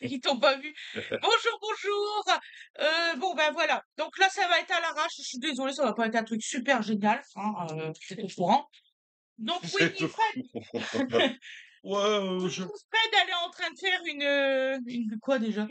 Ils t'ont pas vu. Bonjour, bonjour. Bon, ben voilà. Donc là, ça va être à l'arrache. Je suis désolée, ça va pas être un truc super génial. Hein, c'est au courant. Donc, C'est au Winifred, Ouais, je Winifred, elle est en train de faire une quoi déjà?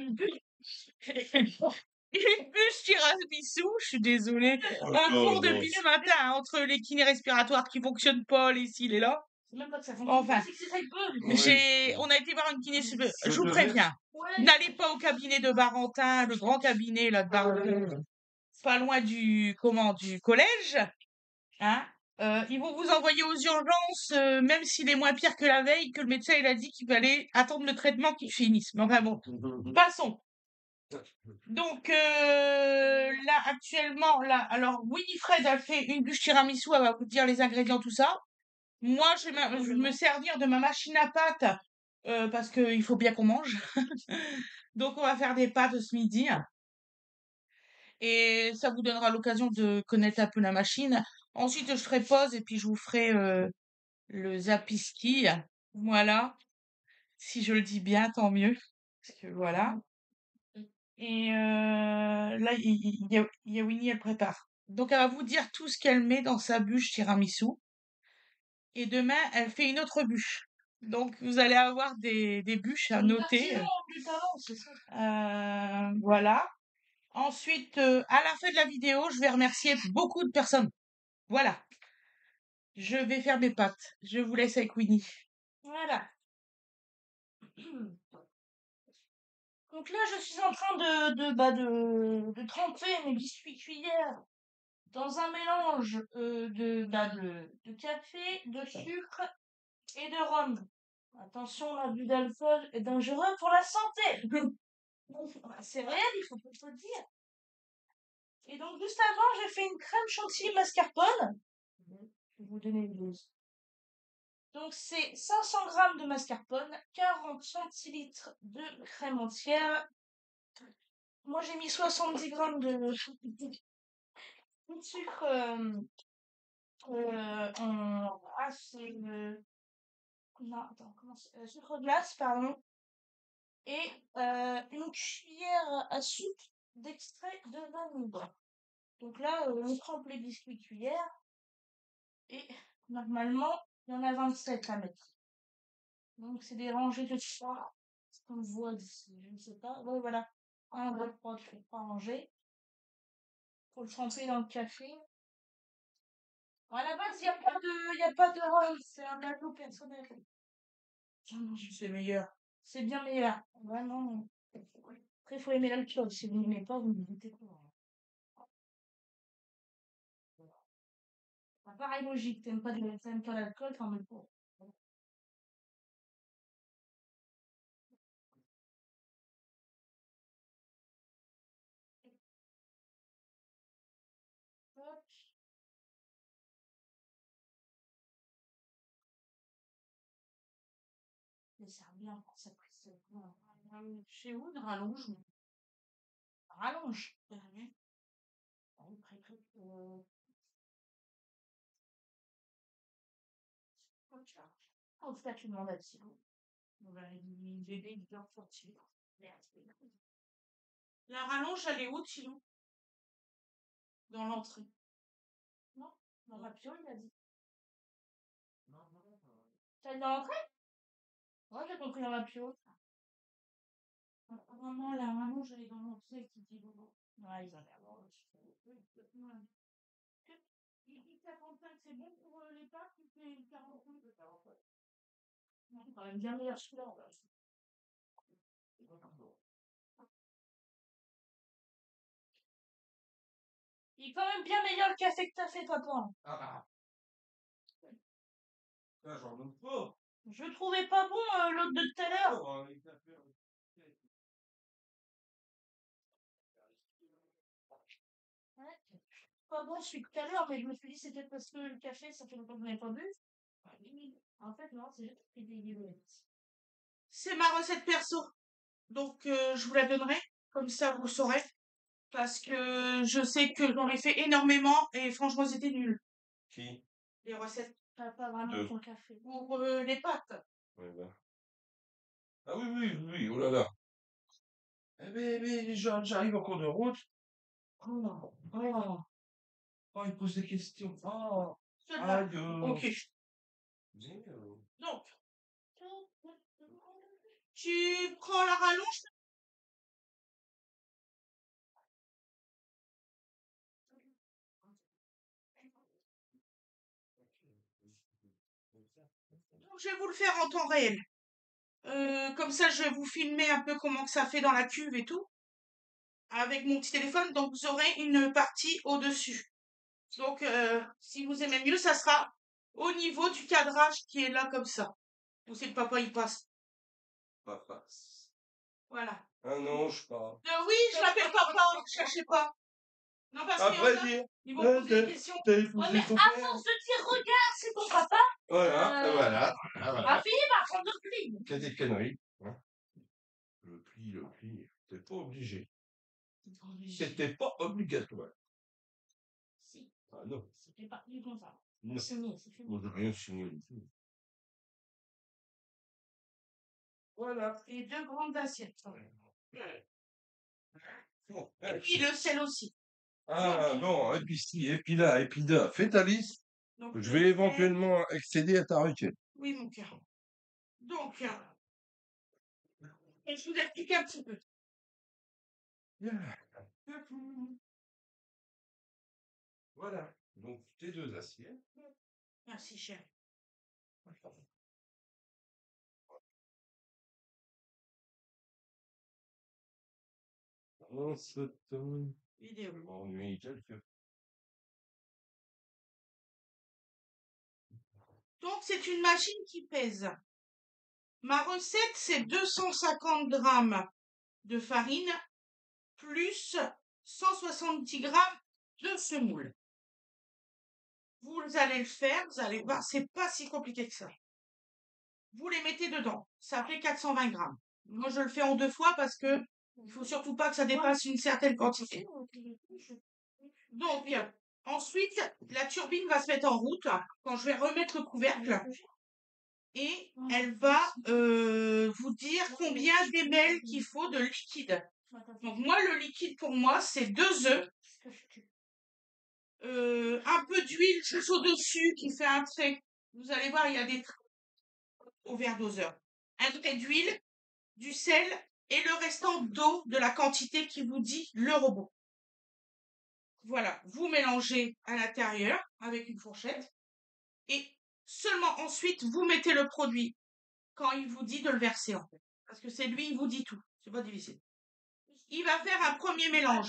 Une bûche tiramisu, je suis désolée. oh On non, court non. depuis ce matin hein, entre les kinés respiratoires qui fonctionnent pas, les ci, les là. C'est même pas que ça fonctionne. Enfin, Oui, oui. on a été voir une kiné. Je Je vous devais préviens. N'allez pas au cabinet de Barentin, le grand cabinet là de Barentin, pas loin du collège, hein. Ils vont vous envoyer aux urgences, même s'il est moins pire que la veille, que le médecin il a dit qu'il fallait attendre le traitement qu'il finisse. Mais enfin bon, passons. Donc là actuellement là, alors Winifred a fait une bûche tiramisu, elle va vous dire les ingrédients tout ça. Moi je vais me servir de ma machine à pâtes parce qu'il faut bien qu'on mange. Donc on va faire des pâtes ce midi et ça vous donnera l'occasion de connaître un peu la machine. Ensuite je ferai pause et puis je vous ferai le zapiski. Voilà, si je le dis bien, tant mieux. Parce que voilà. Et là, il y a Winnie, elle prépare. Donc, elle va vous dire tout ce qu'elle met dans sa bûche tiramisu. Et demain, elle fait une autre bûche. Donc, vous allez avoir des bûches à noter. Du talent, c'est ça. Voilà. Ensuite, à la fin de la vidéo, je vais remercier beaucoup de personnes. Voilà. Je vais faire mes pâtes. Je vous laisse avec Winnie. Voilà. Donc là, je suis en train de tremper mes biscuits cuillères dans un mélange de café, de sucre et de rhum. Attention, l'abus d'alcool est dangereux pour la santé. C'est réel, il faut pas le dire. Et donc, juste avant, j'ai fait une crème chantilly mascarpone. Je vais vous donner une dose. Donc, c'est 500 grammes de mascarpone, 40 centilitres de crème entière. Moi, j'ai mis 70 grammes de sucre c'est non, attends, sucre glace, pardon, et une cuillère à soupe d'extrait de vanille. Donc là, on trempe les biscuits cuillères et normalement, il y en a 27 à mettre. Donc c'est des rangées de 3, ce qu'on voit d'ici, je ne sais pas. Ouais, voilà, 1, 2, 3, 3 rangées. Faut le tremper dans le café. Bon, à la base, il y a pas de rhum, c'est un ajout personnel. Ah non, c'est meilleur. C'est bien meilleur. Vraiment. Après, il faut aimer l'alcool. Si vous n'aimez pas, vous ne goûtez pas. Bah, pareil, logique. T'aimes pas l'alcool, t'en mets pas. Hop. Mais ça bien pour sa prise. Chez vous, de rallonge. Rallonge. En tout cas, tu demandes à Thilo. On va l'aider, il dort pour Thilo. La rallonge, elle est où, Thilo? Dans l'entrée. Non? Dans la piole, il a dit. T'as dit dans l'entrée? Ouais, j'ai compris dans la piole. Vraiment, la rallonge, elle est dans l'entrée qui dit bobo. Ouais, ils ont l'air drôles. Il 45, c'est bon pour les pâtes ou c'est 45? Non, c'est quand même bien meilleur celui-là. Il est quand même bien meilleur le café que t'as fait, papa. J'en doute pas. Je trouvais pas bon l'autre de tout à l'heure. Ouais. Pas bon celui de tout à l'heure, mais je me suis dit c'est peut-être parce que le café, ça fait longtemps que vous n'avez pas bu. En fait, non, c'est juste que c'est ma recette perso. Donc, je vous la donnerai. Comme ça, vous saurez. Parce que je sais que j'en ai fait énormément et franchement, c'était nul. Qui? Les recettes. Pas vraiment De. ton café. Pour les pâtes. Ouais, bah. Ah oui, oui, oui, oh là là. Mais j'arrive en cours de route. Oh, oh, oh, il pose des questions. Oh, C'est pas- aïe. Ok. Donc, tu prends la rallonge. Donc, je vais vous le faire en temps réel. Comme ça, je vais vous filmer un peu comment que ça fait dans la cuve et tout. Avec mon petit téléphone. Donc, vous aurez une partie au-dessus. Donc, si vous aimez mieux, ça sera au niveau du cadrage qui est là comme ça. Où c'est que papa il passe. Papa. Voilà. Un ange, pas. Oui, je l'appelle papa, ne cherchez pas. Non, parce qu'il y en Après, a, dire. ils vont poser des questions. T'as Ouais, épousé mais ton à père. force de dire regarde, c'est ton papa, Voilà, euh, voilà. on va finir par prendre le pli. T'as des conneries. Hein. Le pli. T'es pas obligé. C'était pas obligatoire. Si, Ah non. c'était pas du comme ça. Non. Signé, c'est fini. Moi, j'ai rien signé du tout. Voilà. Et 2 grandes assiettes. Bon, Et puis le sel aussi. ah bon, et puis si, et puis là, fais ta liste. Donc, Je le vais sel- éventuellement accéder à ta requête. Oui, mon cœur. Donc, et je vous explique un petit peu. Voilà. Donc, tes 2 assiettes. Merci, cher. On se tourne. Vidéo. Je m'ennuie quelque. Donc, c'est une machine qui pèse. Ma recette, c'est 250 grammes de farine plus 170 grammes de semoule. Vous allez le faire, vous allez voir, c'est pas si compliqué que ça. Vous les mettez dedans, ça fait 420 grammes. Moi, je le fais en 2 fois parce que il faut surtout pas que ça dépasse une certaine quantité. Donc, ensuite, la turbine va se mettre en route quand je vais remettre le couvercle et elle va vous dire combien d'ml qu'il faut de liquide. Donc, moi, le liquide pour moi, c'est 2 œufs, un peu d'huile juste au-dessus qui fait un trait. Vous allez voir, il y a des traits au verre doseur. Un trait d'huile, du sel et le restant d'eau de la quantité qui vous dit le robot. Voilà, vous mélangez à l'intérieur avec une fourchette et seulement ensuite vous mettez le produit quand il vous dit de le verser en fait. Parce que c'est lui, il vous dit tout. C'est pas difficile. Il va faire un premier mélange.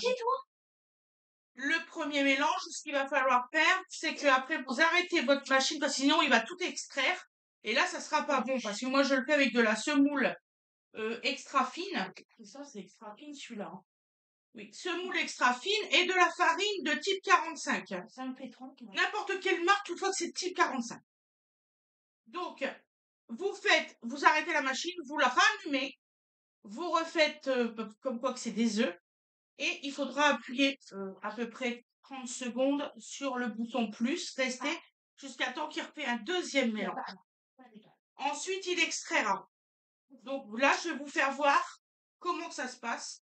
Le premier mélange, ce qu'il va falloir faire, c'est que après vous arrêtez votre machine parce que sinon il va tout extraire. Et là, ça sera pas bon parce que moi je le fais avec de la semoule extra fine. Et ça, c'est extra fine celui-là. Hein. Oui, semoule extra fine et de la farine de type 45. Ça me fait 30. N'importe quelle marque, toutefois que c'est de type 45. Donc, vous arrêtez la machine, vous la rallumez, vous refaites comme quoi que c'est des œufs et il faudra appuyer à peu près 30 secondes sur le bouton plus, rester jusqu'à temps qu'il refait un deuxième mélange. Ensuite, il extraira. Donc là, je vais vous faire voir comment ça se passe.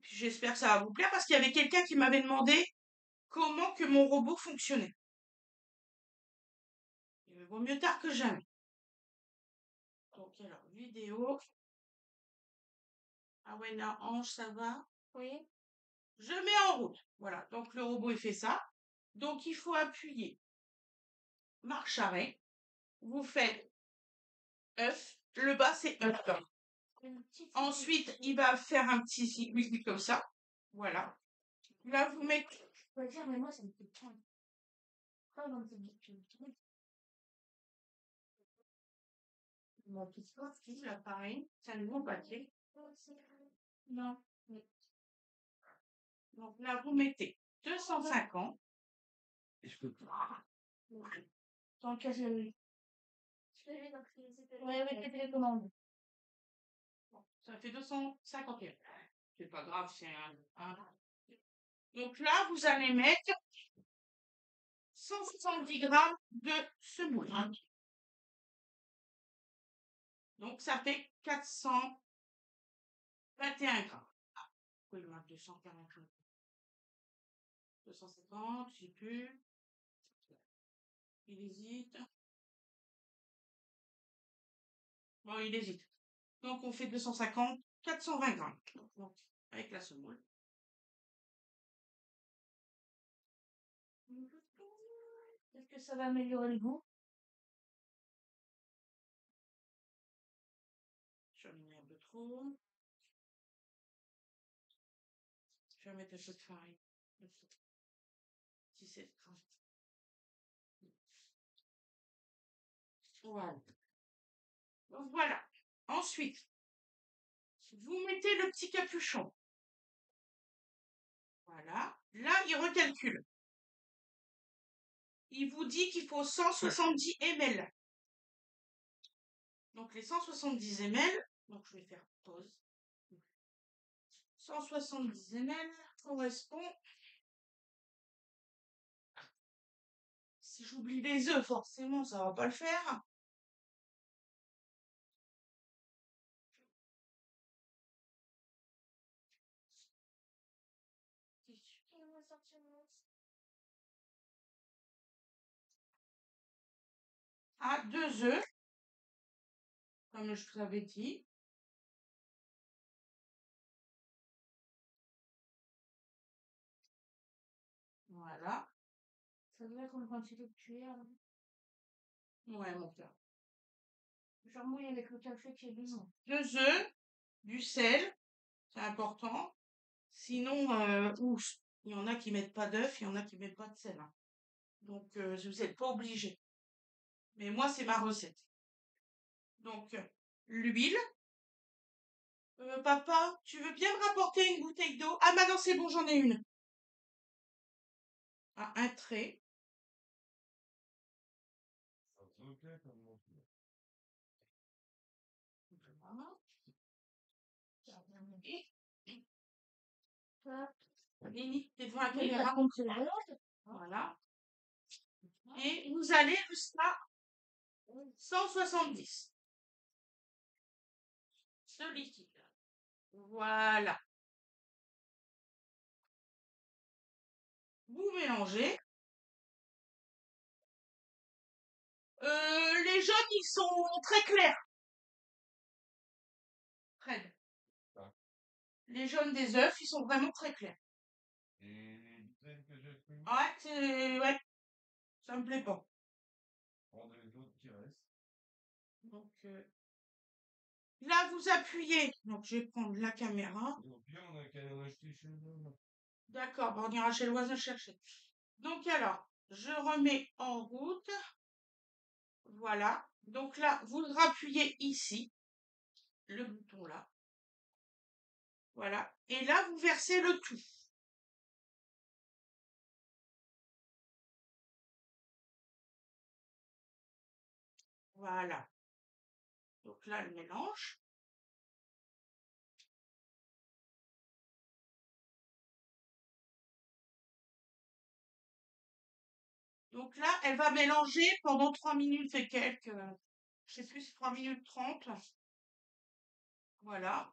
J'espère que ça va vous plaire parce qu'il y avait quelqu'un qui m'avait demandé comment que mon robot fonctionnait. Il vaut mieux tard que jamais. Donc alors, vidéo. Ah ouais, là, Ange, ça va? Oui. Je mets en route. Voilà, donc le robot, il fait ça. Donc, il faut appuyer. Marche arrêt. Vous faites œuf. Le bas, c'est œuf. Ensuite, il va faire un petit circuit comme ça. Voilà. Là, vous mettez... Je peux dire, mais moi, ça me fait point. Mon petit sportif, là, pareil. C'est un bon papier. Non. Donc là, vous mettez 250. Et je peux Dans quel jeu? Oui, avec les télécommandes. Bon, ça fait 251. C'est pas grave, c'est un. Donc là, vous allez mettre 170 grammes de semoule. Donc ça fait 421 grammes. Pourquoi il marque 240? 250, je sais plus. Il hésite. Bon, il hésite. Donc, on fait 250, 420 grammes. Donc, avec la semoule. Est-ce que ça va améliorer le goût? Je vais en mettre un peu trop. Je vais mettre un peu de farine. 17 grammes. Voilà. Donc voilà. Ensuite, vous mettez le petit capuchon. Voilà. Là, il recalcule. Il vous dit qu'il faut 170 ml. Donc les 170 ml, donc je vais faire pause. 170 ml correspond. Si j'oublie les œufs, forcément, ça va pas le faire. À 2 œufs, comme je vous avais dit. Voilà. Ça doit être une quantité de cuillère. Ouais, mon cœur. Genre mouille avec le café qui est dedans. 2 œufs, du sel, c'est important. Sinon, ouf, il y en a qui mettent pas d'œufs, il y en a qui mettent pas de sel, hein. Donc, vous n'êtes pas obligé. Mais moi, c'est ma recette. Donc, l'huile. Papa, tu veux bien me rapporter une bouteille d'eau? Ah, bah non, c'est bon, j'en ai une. Ah, un trait. Voilà. Lily, t'es devant la caméra. Voilà. Et vous allez jusqu'à 170 de liquide. Voilà. Vous mélangez. Les jaunes, ils sont très clairs. Très bien. Ah. Les jaunes des œufs, ils sont vraiment très clairs. Et celles que j'ai pris, Ouais, ouais, ça me plaît pas. prendre les autres qui restent. Donc, là, vous appuyez. Donc, je vais prendre la caméra. Et au pire, on a qu'à aller en acheter chez nous. D'accord, bon, on ira chez le voisin chercher. Donc, alors, je remets en route. Voilà. Donc là, vous rappuyez ici, le bouton là. Voilà. Et là, vous versez le tout. Voilà. Donc là, le mélange. Donc là, elle va mélanger pendant 3 minutes et quelques. Je sais plus, 3 minutes 30. Voilà.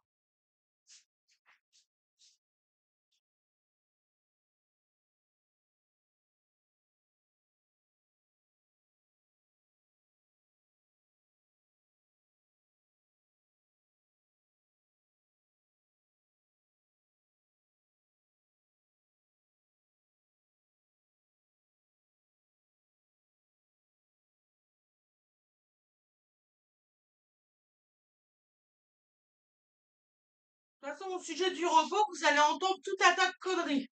De toute façon, au sujet du robot, vous allez entendre tout un tas de conneries.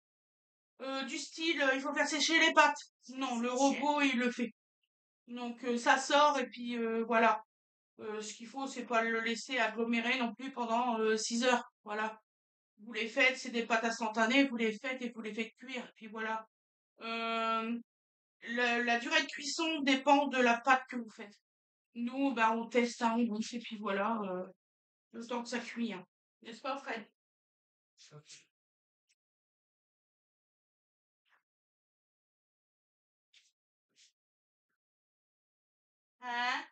Du style, il faut faire sécher les pâtes. Non, le robot, il le fait. Donc, ça sort et puis voilà. Ce qu'il faut, c'est pas le laisser agglomérer non plus pendant 6 heures. Voilà. Vous les faites, c'est des pâtes instantanées, vous les faites et vous les faites cuire. Et puis voilà. Euh, la durée de cuisson dépend de la pâte que vous faites. Nous, bah, on teste un rouge et puis voilà, le temps que ça cuit, hein. N'est-ce pas, Fred? Hein?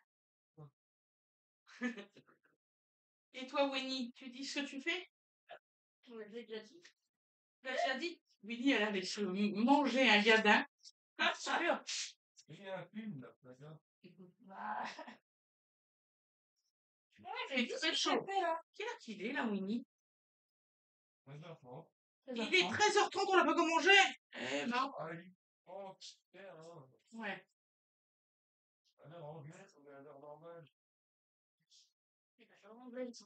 Et toi, Winnie, tu dis ce que tu fais? Ouais, j'ai déjà dit. Tu l'as dit? Willy, elle avait mangé un gadin. Sûr. Il y a un film, là, regarde. Bah, Il est très chaud. Quelle heure qu'il est, là, Winnie? Regarde, hein. Il est 13h30, on l'a pas encore mangé. Eh ben, Ah, oh, super, hein. ouais. À l'heure anglaise, on est à l'heure normale.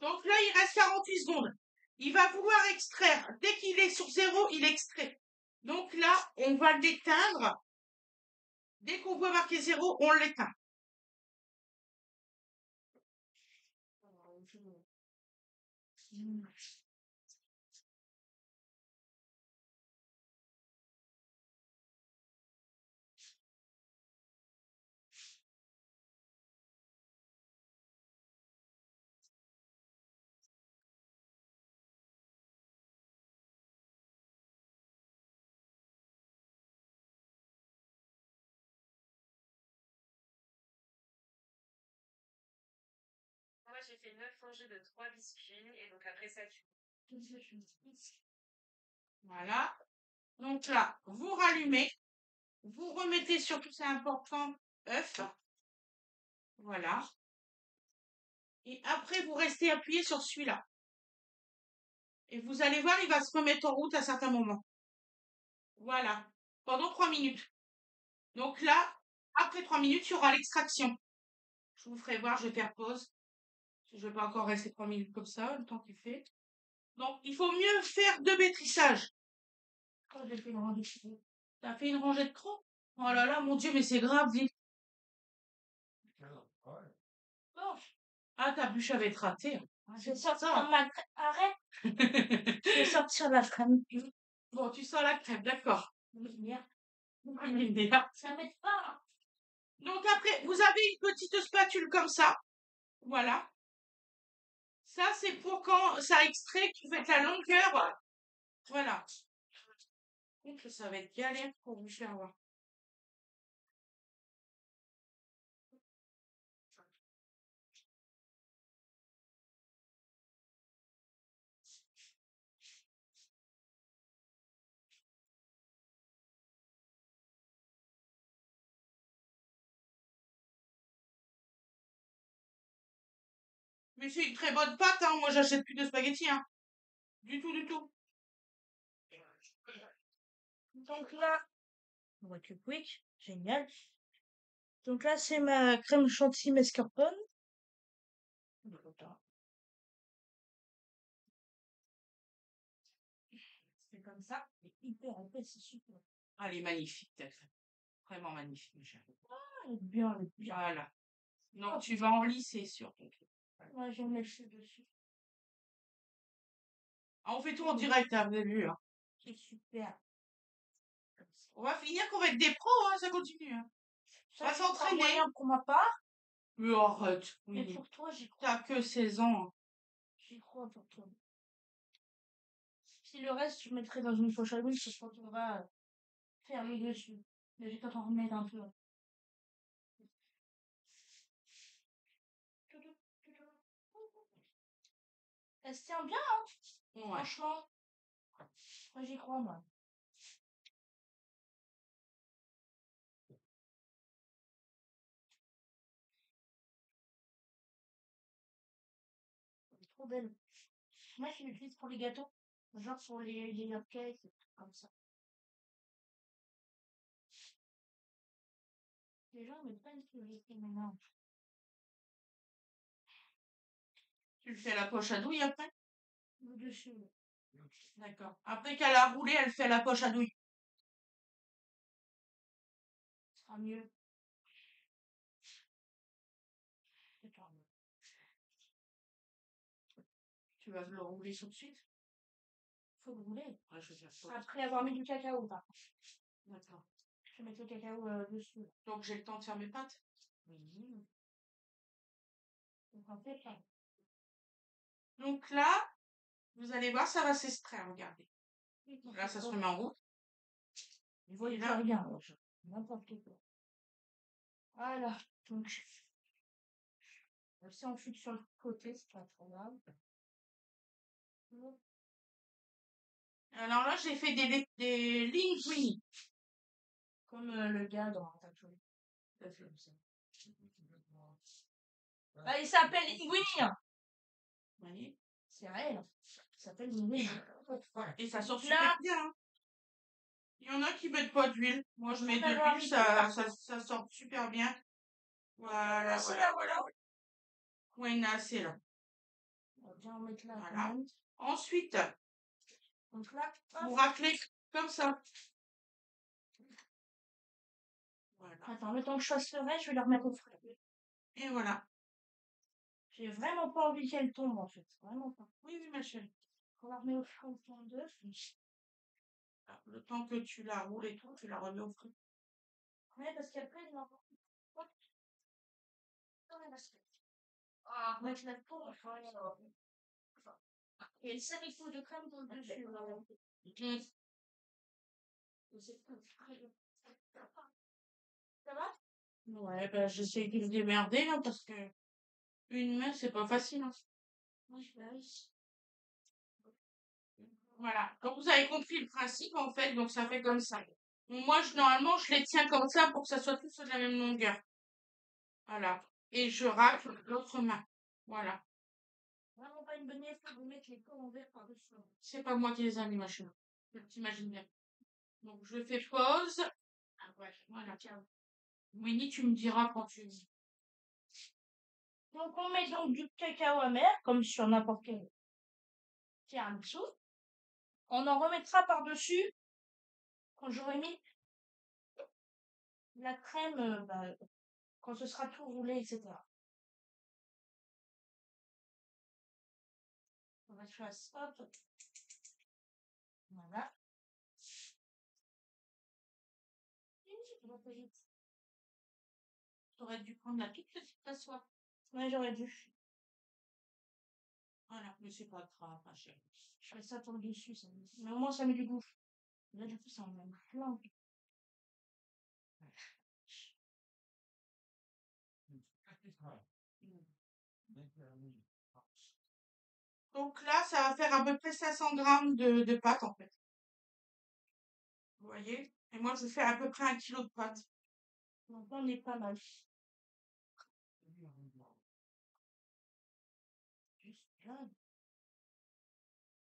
Donc là, il reste 48 secondes. Il va vouloir extraire. Dès qu'il est sur 0, il extrait. Donc là, on va l'éteindre. Dès qu'on voit marquer 0, on l'éteint. Moi, j'ai fait 9 rangées de 3 biscuits et donc après ça, tu. Voilà. Donc là, vous rallumez. Vous remettez surtout, c'est important, œuf. Voilà. Et après, vous restez appuyé sur celui-là. Et vous allez voir, il va se remettre en route à certains moments. Voilà. Pendant 3 minutes. Donc là, après 3 minutes, il y aura l'extraction. Je vous ferai voir, je vais faire pause. Je ne vais pas encore rester 3 minutes comme ça, le temps qu'il fait. Donc, il faut mieux faire 2 pétrissages. Quand j'ai fait une rangée de crêpes. T'as fait une rangée de crocs? Oh là là, mon Dieu, mais c'est grave, dis. Ouais. Bon, Ah, ta bûche avait été ratée. je vais sortir ma crêpe. Arrête. Je vais sortir la crème. Bon, tu sors la crêpe, d'accord. Lumière. Ça m'aide pas. Donc après, vous avez une petite spatule comme ça. Voilà. Ça, c'est pour quand ça extrait, que vous faites la longueur. Voilà. Donc, ça va être galère pour vous faire voir. Mais c'est une très bonne pâte, hein. Moi, j'achète plus de spaghettis, hein. Du tout, du tout. Donc là, on voit que quick. Génial. Donc là, c'est ma crème chantilly mascarpone. C'est comme ça. C'est hyper épais, c'est super. Ah, elle est magnifique, ta crêpe. Vraiment magnifique, ma chérie. Elle est bien, elle est bien. Voilà. Donc, tu vas en lisser sur ton truc. Moi, je vais mettre ça dessus. Ah, on fait tout en direct, hein, vous avez vu, hein. C'est super. Comme ça. On va finir qu'on va être des pros, hein, ça continue, hein. Ça, On va c'est pas s'entraîner. moyen pour ma part. Mais arrête, Mais oui. pour toi, j'y crois. T'as que 16 ans. Hein. J'y crois pour toi. Si le reste, je mettrai dans une poche à l'huile, c'est quand on va faire le dessus. Mais je vais t'en remettre un peu. Elle se tient bien, hein. Ouais. Franchement. Moi, j'y crois, moi. Elle est trop belle. Moi, je l'utilise pour les gâteaux. Genre pour les cupcakes, comme ça. Les gens me prennent ce que j'ai fait maintenant. Tu le fais à la poche à douille après? Le dessus. D'accord. Après qu'elle a roulé, elle fait à la poche à douille. Ce sera mieux. Tu vas le rouler tout de suite? Faut le rouler. Ouais, je vais faire ça. Après avoir mis du cacao, par contre. D'accord. Je vais mettre le cacao dessus. Donc j'ai le temps de faire mes pâtes? Oui. Donc en fait, là. Donc là, vous allez voir, ça va s'extraire, regardez. Là, ça se remet en route. Vous voyez là. rien, n'importe quoi. Voilà. Donc, si on fuit sur le côté, c'est pas trop grave. Alors là, j'ai fait des linguini. Comme le gars dans Ratatouille. Bah, il s'appelle Linguini, hein. Vous voyez? C'est réel. Il s'appelle Linguini. Et ça sort Là- super bien, hein. Il y en a qui mettent pas d'huile. Moi, je mets de Alors, l'huile, ça sort super bien. Voilà, voilà. Ouais, il y en a assez là. On va bien en mettre là. Voilà. Quand même. Ensuite, Donc là, vous raclez comme ça. Voilà. attends, le temps que je fasse le reste, je vais le remettre au frais. Et voilà. J'ai vraiment pas envie qu'elle tombe en fait. Vraiment pas. Oui, oui, ma chérie. On la remet au frais au temps d'œuf. Alors, le temps que tu la roules et tout, tu la remets au frais. Ouais, parce qu'après, il va mettre la tour. Et le salifou de crème dans le dessus. Ça va? Ouais, ben, j'essaie de me démerder là parce que une main, c'est pas facile, hein. Oui, bah oui. Voilà. Donc, vous avez compris le principe, en fait. Donc, ça fait comme ça. Donc, moi, normalement, je les tiens comme ça pour que ça soit tous de la même longueur. Voilà. Et je racle l'autre main. Voilà. Vraiment pas une bonne idée de vous mettre les corps en verre par-dessus. C'est pas moi qui les ai mis, ma chérie. T'imagines bien. Donc, je fais pause. Ah ouais, Voilà. tiens. Winnie, tu me diras quand tu... Donc on met donc du cacao amer, comme sur n'importe quel tiramisu. On en remettra par-dessus quand j'aurai mis la crème, quand ce sera tout roulé, etc. On va faire ça. Hop. Voilà. T'aurais dû prendre la toute petite passoire. Ouais, j'aurais dû. Voilà. Mais c'est pas grave, ma chérie. Je fais ça pour le dessus, ça. Mais au moins ça met du goût. Là, du coup, ça en met plein. Donc là, ça va faire à peu près 500 grammes de pâte, en fait. Vous voyez? Et moi, je fais à peu près 1 kilo de pâte. Donc là, on est pas mal. Juste là.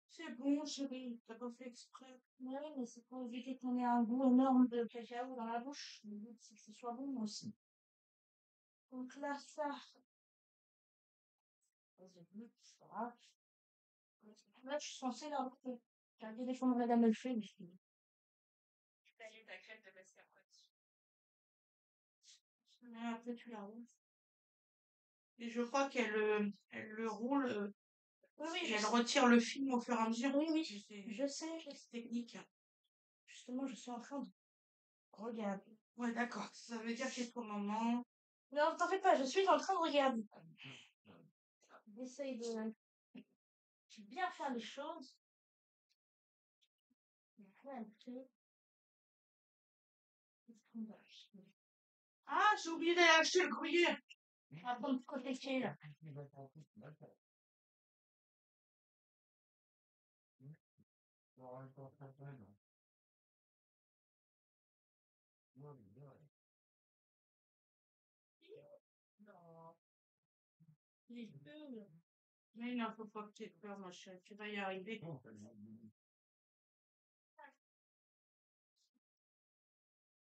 C'est bon, chérie. T'as pas fait exprès. Ouais, mais c'est pour éviter qu'on ait un goût énorme de cacao dans la bouche. Le but, c'est que ce soit bon aussi. Donc là, ça. Voilà. Là, je suis censée la refaire. J'ai regardé comment madame le fait, mais je dis, Tu peux aller ta crème de mascarpone. Après, tu la roules. Et je crois elle le roule oui, oui, et elle retire le film au fur et à mesure. oui, oui, C'est je sais. technique. Justement, je suis en train de regarder. Ouais, d'accord. Ça veut dire qu'il faut un moment. Non, t'en fais pas, je suis en train de regarder. J'essaye de bien faire les choses. Ah, j'ai oublié d'aller acheter le gruyère. On va prendre côté là. Non. J'ai peur. Mais non, faut pas que tu aies peur, ma chérie. Tu vas y arriver.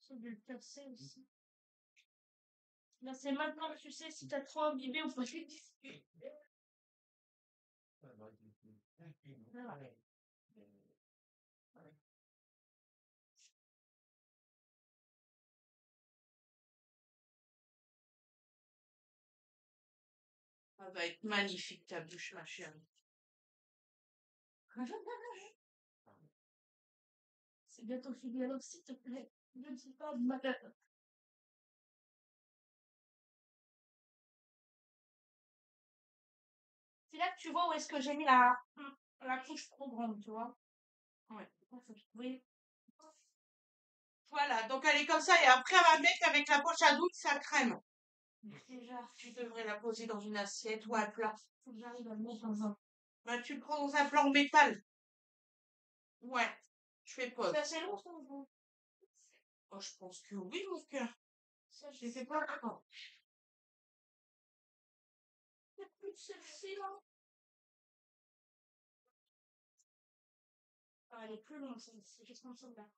C'est de le percer aussi. Là, c'est maintenant que tu sais si t'as trop imbibé ou pas. Voilà. Ça va être magnifique, ta bouche, ma chérie. C'est bientôt fini, alors s'il te plaît, ne dis pas de malheur. C'est là que tu vois où est-ce que j'ai mis la couche trop grande, tu vois. Ouais. Il faut trouver. Voilà, donc elle est comme ça et après on va mettre avec la poche à douille sa crème. Déjà, Tu devrais la poser dans une assiette ou un plat. faut que j'arrive à le mettre dans un. Bah, tu le prends dans un plat en métal. Ouais, je fais pause. C'est assez long, ça, ou pas? Oh, je pense que oui, mon cœur. Ça, Je sais pas encore. Il y a plus de celle-ci, là. Ah, elle est plus longue, celle-ci. Qu'est-ce qu'on s'en là?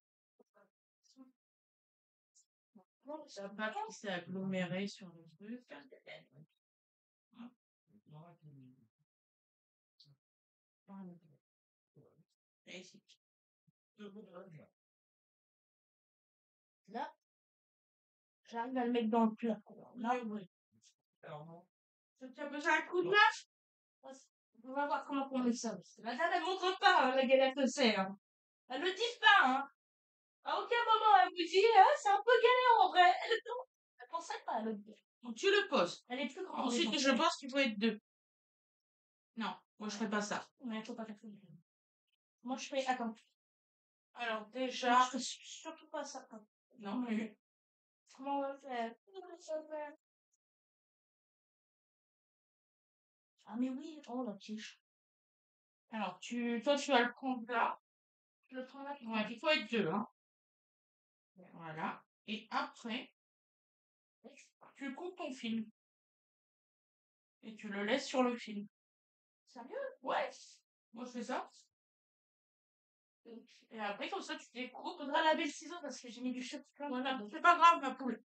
Non, Ça va qui s'est aggloméré sur le truc. Et ici. là, j'arrive à le mettre dans le plat. Là, Oui. tu as besoin d'un coup de main? On va voir comment on met ça. Parce que madame, elle montre pas hein, la galette que c'est. Hein. Elle le dit pas. Hein. À aucun moment, elle vous dit, hein, c'est un peu galère en vrai. Elle pensait pas à le dire. Donc tu le poses. Elle est plus grande. Ensuite, je pense qu'il faut être 2. Non, moi je ferai pas ça. Mais il faut pas faire ça. Moi, je fais. Attends. Alors Moi, déjà, je fais surtout pas ça. non plus. Comment on va faire? Comment on va faire? Ah, mais oui. Oh, la tige. Alors toi tu vas le prendre là. Je le prends là. Ouais, il faut être 2, hein. Voilà. Et après, tu coupes ton film. Et tu le laisses sur le film. Sérieux? Ouais. Moi je fais ça. Et après, comme ça, tu découpes. Faudra laver le ciseau parce que j'ai mis du chef plein. Voilà. C'est pas grave, ma poule.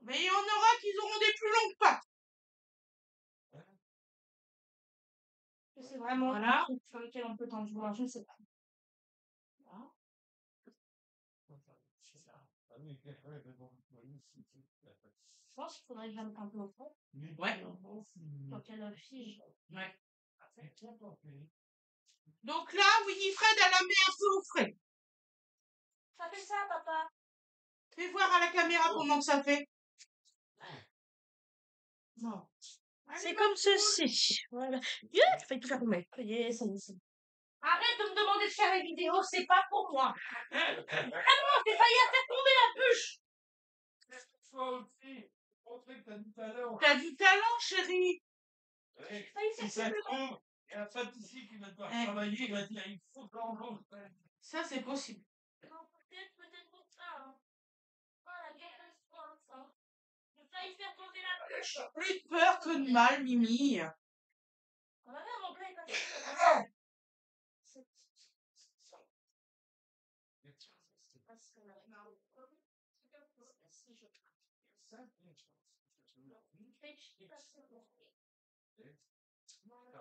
Mais il y en aura qui auront des plus longues pattes. C'est vraiment Voilà. un truc sur lequel on peut t'en jouer. Je ne sais pas. Voilà. Je pense qu'il faudrait que j'aille un peu au fond. Ouais. Pour qu'elle fige. Ouais. Donc là, Winifred, elle la met un peu au frais. Ça fait ça, papa. Fais voir à la caméra comment que ça fait. Non. C'est comme ceci. Voilà. Je fais tout faire pour moi. Voyez, ça. Arrête de me demander de faire les vidéos, c'est pas pour moi. Vraiment, j'ai failli à faire tomber la bûche. Toi aussi, montrer que t'as du talent. T'as du talent, chérie. J'ai failli Si faire ça tomber se trouve, il y a un pâtissier qui va devoir travailler, il va dire il faut dans l'eau. Ça, c'est possible. Non, peut-être pour ça. Hein. Oh, la gueule, ça. J'ai failli faire tomber la bûche. Plus de peur que de mal, Mimi. On avait mon plat est passé.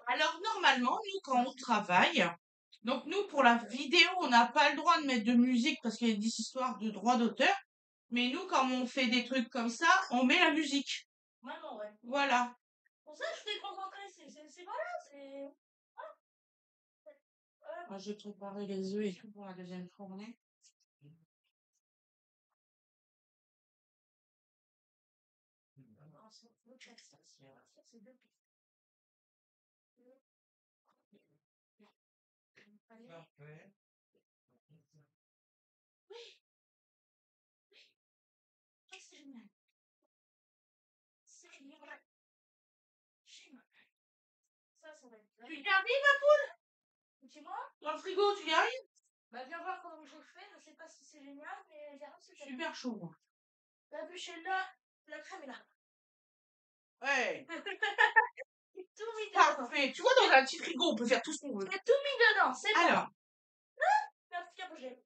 Alors, normalement, nous, quand on travaille, donc nous, pour la vidéo, on n'a pas le droit de mettre de musique parce qu'il y a des histoires de droit d'auteur. Mais nous, quand on fait des trucs comme ça, on met la musique. Maman, ouais. Voilà. Pour ça, je t'ai concentré. C'est voilà, c'est. Moi, je vais préparer les œufs et tout pour la deuxième journée. Parfait. C'est génial. C'est génial. Ça va être. Tu y arrives, ma poule? Dis-moi. Dans le frigo, tu y arrives? Bah, viens voir comment je fais. Je sais pas si c'est génial, mais viens, c'est Super chaud. La bûche est là, la crème est là. Ouais. Tout mis dedans. Parfait. Tu vois, dans un petit frigo, on peut faire tout ce qu'on veut. J'ai tout mis dedans, c'est bon. Alors, La petite bouger.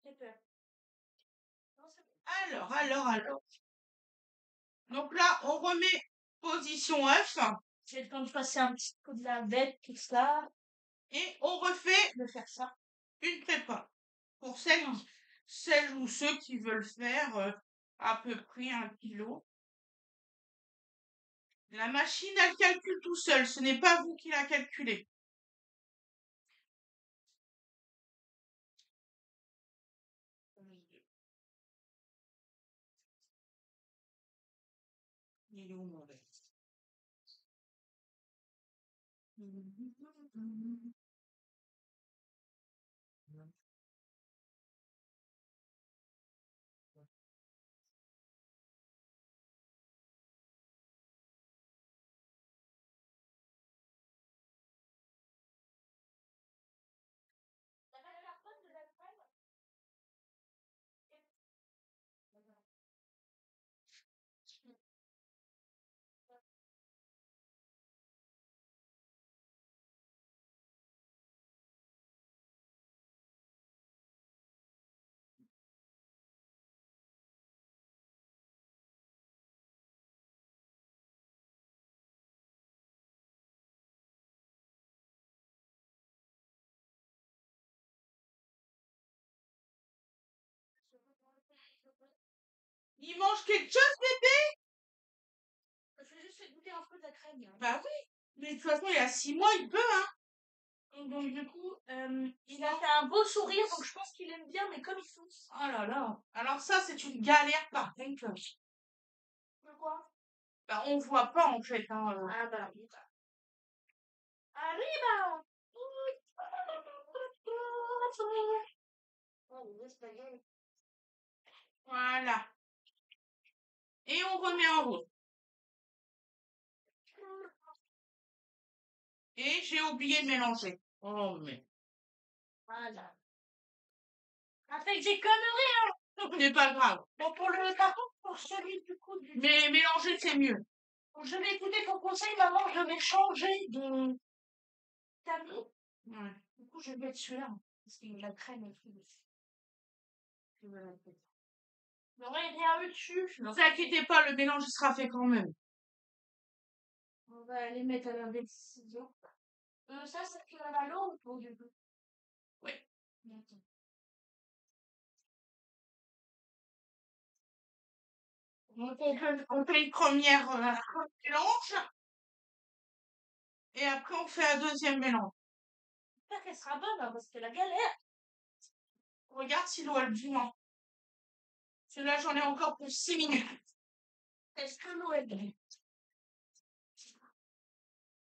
J'ai peur. Non, c'est bon. alors. Donc là, on remet position œuf J'ai le temps de passer un petit coup de lavette, tout ça. et on refait De faire ça. une prépa. Pour celles ou ceux qui veulent faire à peu près 1 kilo. La machine, elle calcule tout seul. Ce n'est pas vous qui la calculez. Il est où mon lait? Il mange quelque chose? Je vais juste fait goûter un peu de la crème. Là. Bah oui. Mais de toute façon, il y a 6 mois, il peut, hein. Donc du coup, il a fait un beau sourire, donc je pense qu'il aime bien, mais comme il souffre. Oh là là. Alors ça, c'est une galère par contre. De quoi? Bah, on voit pas en fait, hein. Ah bah oui. Arriba! Oh, les espagnols. Voilà. Et on remet en route. Et j'ai oublié de mélanger. Oh mais. Voilà. Avec des conneries, C'est pas grave. Bon, par contre, pour celui du coup Mais mélanger, c'est mieux. je vais écouter ton conseil, maman, je vais changer de tamis. Ouais. Du coup, je vais mettre celui-là, parce qu'il y a de la crème et tout dessus. Je vais la mettre. Il n'y aurait rien eu dessus. Ne vous inquiétez pas, le mélange sera fait quand même. On va aller mettre à la décision. Ça, c'est que la l'eau ou pour du coup? Oui. D'accord. Donc on fait une première mélange. Et après, on fait un deuxième mélange. J'espère qu'elle sera bonne, hein, parce que la galère. Regarde si l'eau elle bout. Hein. Là, j'en ai encore pour 6 minutes. Est-ce que l'eau est bonne?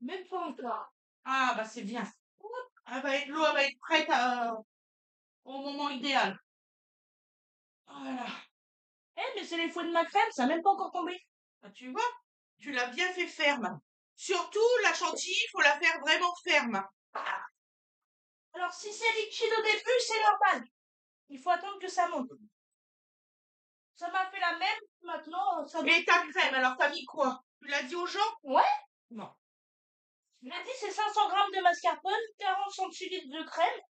Même pas encore. Ah, bah c'est bien. L'eau va être prête au moment idéal. Voilà. Mais c'est les fouets de ma crème, ça n'a même pas encore tombé. Bah, tu vois, tu l'as bien fait ferme. Surtout, la chantilly, il faut la faire vraiment ferme. Alors, si c'est liquide au début, c'est normal. Il faut attendre que ça monte. Ça m'a fait la même, maintenant, ça Et ta crème, alors t'as mis quoi? Tu l'as dit aux gens? Ouais. Non. Je l'ai dit, c'est 500 grammes de mascarpone, 40 centilitres de crème.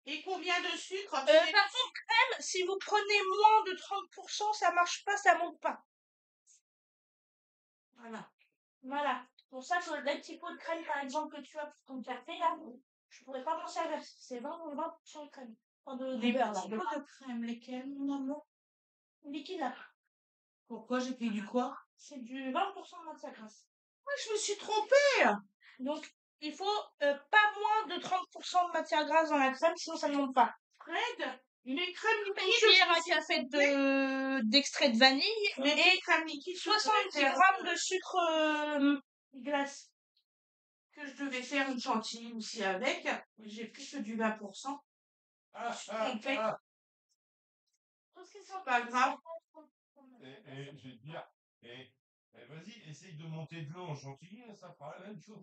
Et combien de sucre? Par contre, crème, si vous prenez moins de 30%, ça marche pas, ça monte pas. Voilà. Voilà. C'est pour ça que les petits pots de crème, par exemple, que tu as pour ton café, là, je pourrais pas m'en servir. C'est 20% de crème. Enfin, de beurre, là. petits pots de crème, lesquels, mon amour? Liquide, là. Pourquoi j'ai pris du quoi? C'est du 20% de matière grasse. Ouais, je me suis trompée. Donc, il faut pas moins de 30% de matière grasse dans la crème, sinon ça ne monte pas. Fred, mes crèmes Une liquides. cuillère à café d'extrait de vanille et crèmes liquides, 70 grammes de sucre glace. que je devais faire une chantilly aussi avec. J'ai pris que du 20%. trompée. C'est pas grave. Je vais te dire, vas-y, essaye de monter de l'eau en chantilly, ça fera la même chose.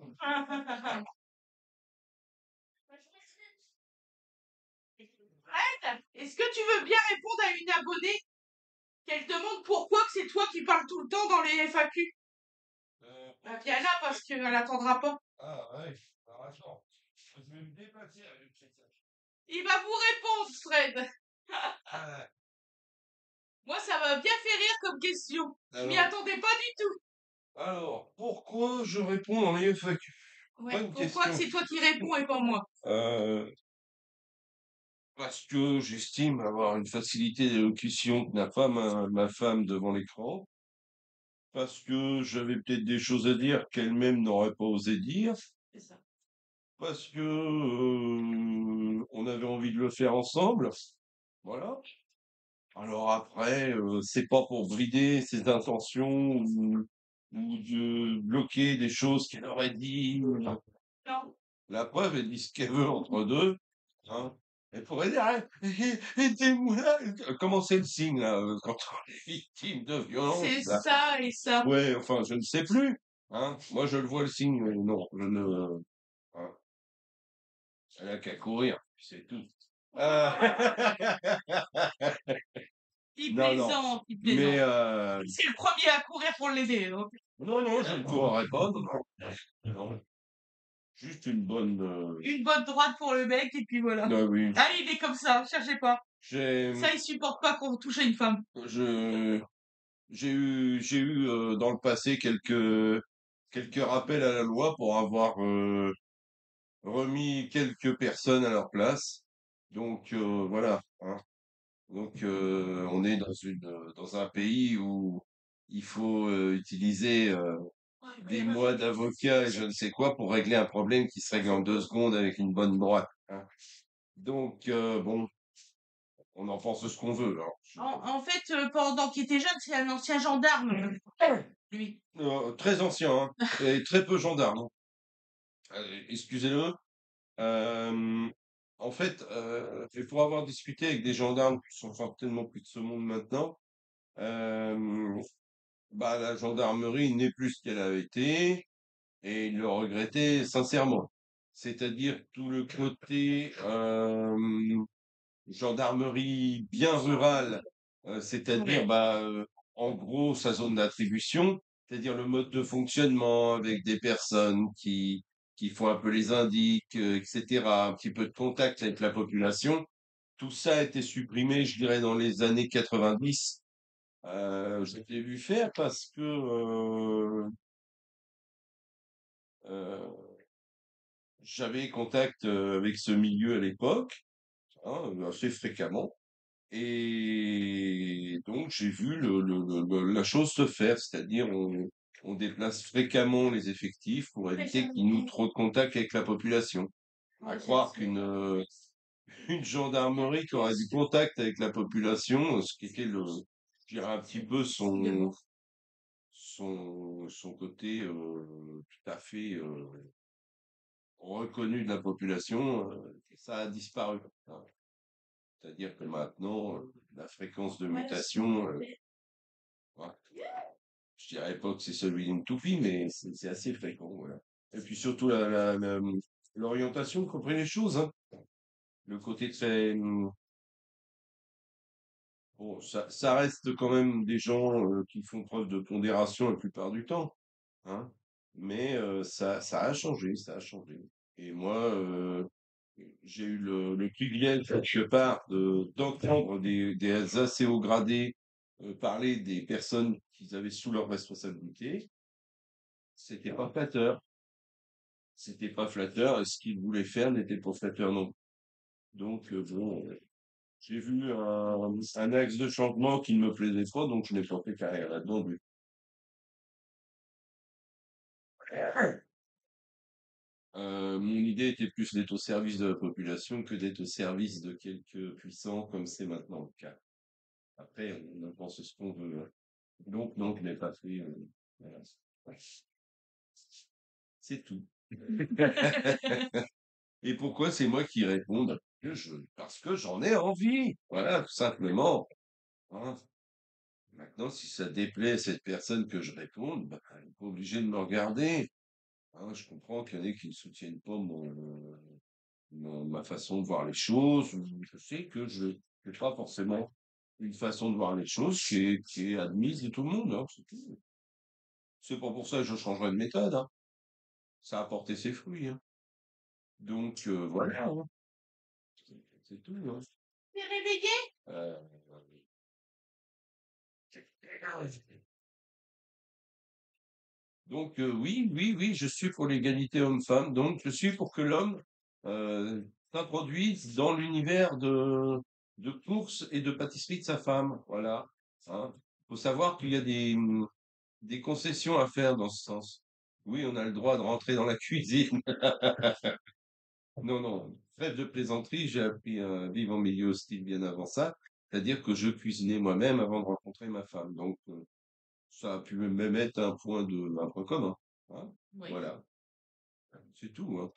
Fred, est-ce que tu veux bien répondre à une abonnée qu'elle demande pourquoi que c'est toi qui parles tout le temps dans les FAQ? Bah viens là parce qu'elle attendra pas. Ah ouais, attends. Je vais me déplacer avec ça. Il va vous répondre, Fred. Moi, ça m'a bien fait rire comme question. Je m'y attendais pas du tout. Alors, pourquoi je réponds dans les FAQ? Ouais, Bonne pourquoi que question. c'est toi qui réponds et pas moi? Parce que j'estime avoir une facilité d'élocution que n'a pas ma femme devant l'écran. Parce que j'avais peut-être des choses à dire qu'elle-même n'aurait pas osé dire. C'est ça. Parce que on avait envie de le faire ensemble. Voilà. Alors après, c'est pas pour brider ses intentions ou de bloquer des choses qu'elle aurait dit. Non. La preuve, elle dit ce qu'elle veut entre deux. Hein. Elle pourrait dire, aidez-moi. Comment c'est le signe, là, quand on est victime de violence? C'est Là. ça et ça. Ouais, enfin, je ne sais plus. Hein. Moi, je le vois le signe, mais non, je ne. Hein. Elle a qu'à courir, c'est tout. Il Non, plaisante, il mais plaisante. C'est le premier à courir pour l'aider. Donc. non, je ne courrai pas. Non. Juste une bonne. Une bonne droite pour le mec et puis voilà. Ah oui. Ah, il est comme ça, cherchez pas. J'ai Ça, il supporte pas qu'on touche à une femme. j'ai eu dans le passé quelques rappels à la loi pour avoir remis quelques personnes à leur place. Donc voilà. Hein. Donc, on est dans un pays où il faut utiliser des mois d'avocat et je ne sais quoi pour régler un problème qui se règle en 2 secondes avec une bonne droite, hein. Donc, bon, on en pense ce qu'on veut, hein. En fait, pendant qu'il était jeune, c'est un ancien gendarme, lui. Très ancien, hein, et très peu gendarme, hein. Excusez-le. Euh, En fait, et pour avoir discuté avec des gendarmes qui sont certainement plus de ce monde maintenant, euh, bah, la gendarmerie n'est plus ce qu'elle avait été et ils le regrettaient sincèrement. C'est-à-dire tout le côté gendarmerie bien rurale, c'est-à-dire Ouais. bah, en gros sa zone d'attribution, c'est-à-dire le mode de fonctionnement avec des personnes qui font un peu les indiques, etc., un petit peu de contact avec la population. Tout ça a été supprimé, je dirais, dans les années 90. Je l'ai vu faire parce que euh, j'avais contact avec ce milieu à l'époque, hein, assez fréquemment. Et donc, j'ai vu la chose se faire, c'est-à-dire on déplace fréquemment les effectifs pour éviter qu'ils nous trop de contact avec la population. À croire une gendarmerie qui aurait du contact avec la population, ce qui était je dirais un petit peu son côté tout à fait reconnu de la population, ça a disparu, hein. C'est-à-dire que maintenant, la fréquence de mutation, ouais, je dirais pas que c'est celui d'une toupie, mais c'est assez fréquent, voilà. Et puis surtout l'orientation, comprenez les choses, hein. Le côté très, bon, ça reste quand même des gens qui font preuve de pondération la plupart du temps, hein. Mais ça a changé, ça a changé. Et moi, j'ai eu le privilège quelque part d'entendre des assez hauts gradés parler des personnes qu'ils avaient sous leur responsabilité. C'était pas flatteur. C'était pas flatteur et ce qu'ils voulaient faire n'était pas flatteur non plus. Donc, bon, j'ai vu un axe de changement qui ne me plaisait pas, donc je n'ai pas fait carrière là-dedans. Mon idée était plus d'être au service de la population que d'être au service de quelques puissants comme c'est maintenant le cas. Après, on en pense ce qu'on veut, hein. Donc, non, je n'ai pas fait. Voilà. Ouais. C'est tout. Et pourquoi c'est moi qui réponds? Parce que j'en ai envie. Voilà, tout simplement, hein. Maintenant, si ça déplaît à cette personne que je réponde, bah, elle n'est pas obligée de me regarder, hein. Je comprends qu'il y en ait qui ne soutiennent pas ma façon de voir les choses. Je sais que je n'ai pas forcément une façon de voir les choses qui est admise de tout le monde, hein, c'est tout. C'est pas pour ça que je changerai de méthode, hein. Ça a porté ses fruits, hein. Donc, voilà, hein. C'est tout, hein. T'es réveillé? Euh, Donc, oui, oui, oui, je suis pour l'égalité homme-femme. Donc, je suis pour que l'homme s'introduise dans l'univers de course et de pâtisserie de sa femme. Voilà. Hein. Faut savoir qu'il y a des concessions à faire dans ce sens. Oui, on a le droit de rentrer dans la cuisine. Non, non, trêve de plaisanterie, j'ai appris à vivre en milieu hostile bien avant ça. C'est-à-dire que je cuisinais moi-même avant de rencontrer ma femme. Donc, ça a pu même être un point commun, hein. Oui. Voilà, c'est tout, hein.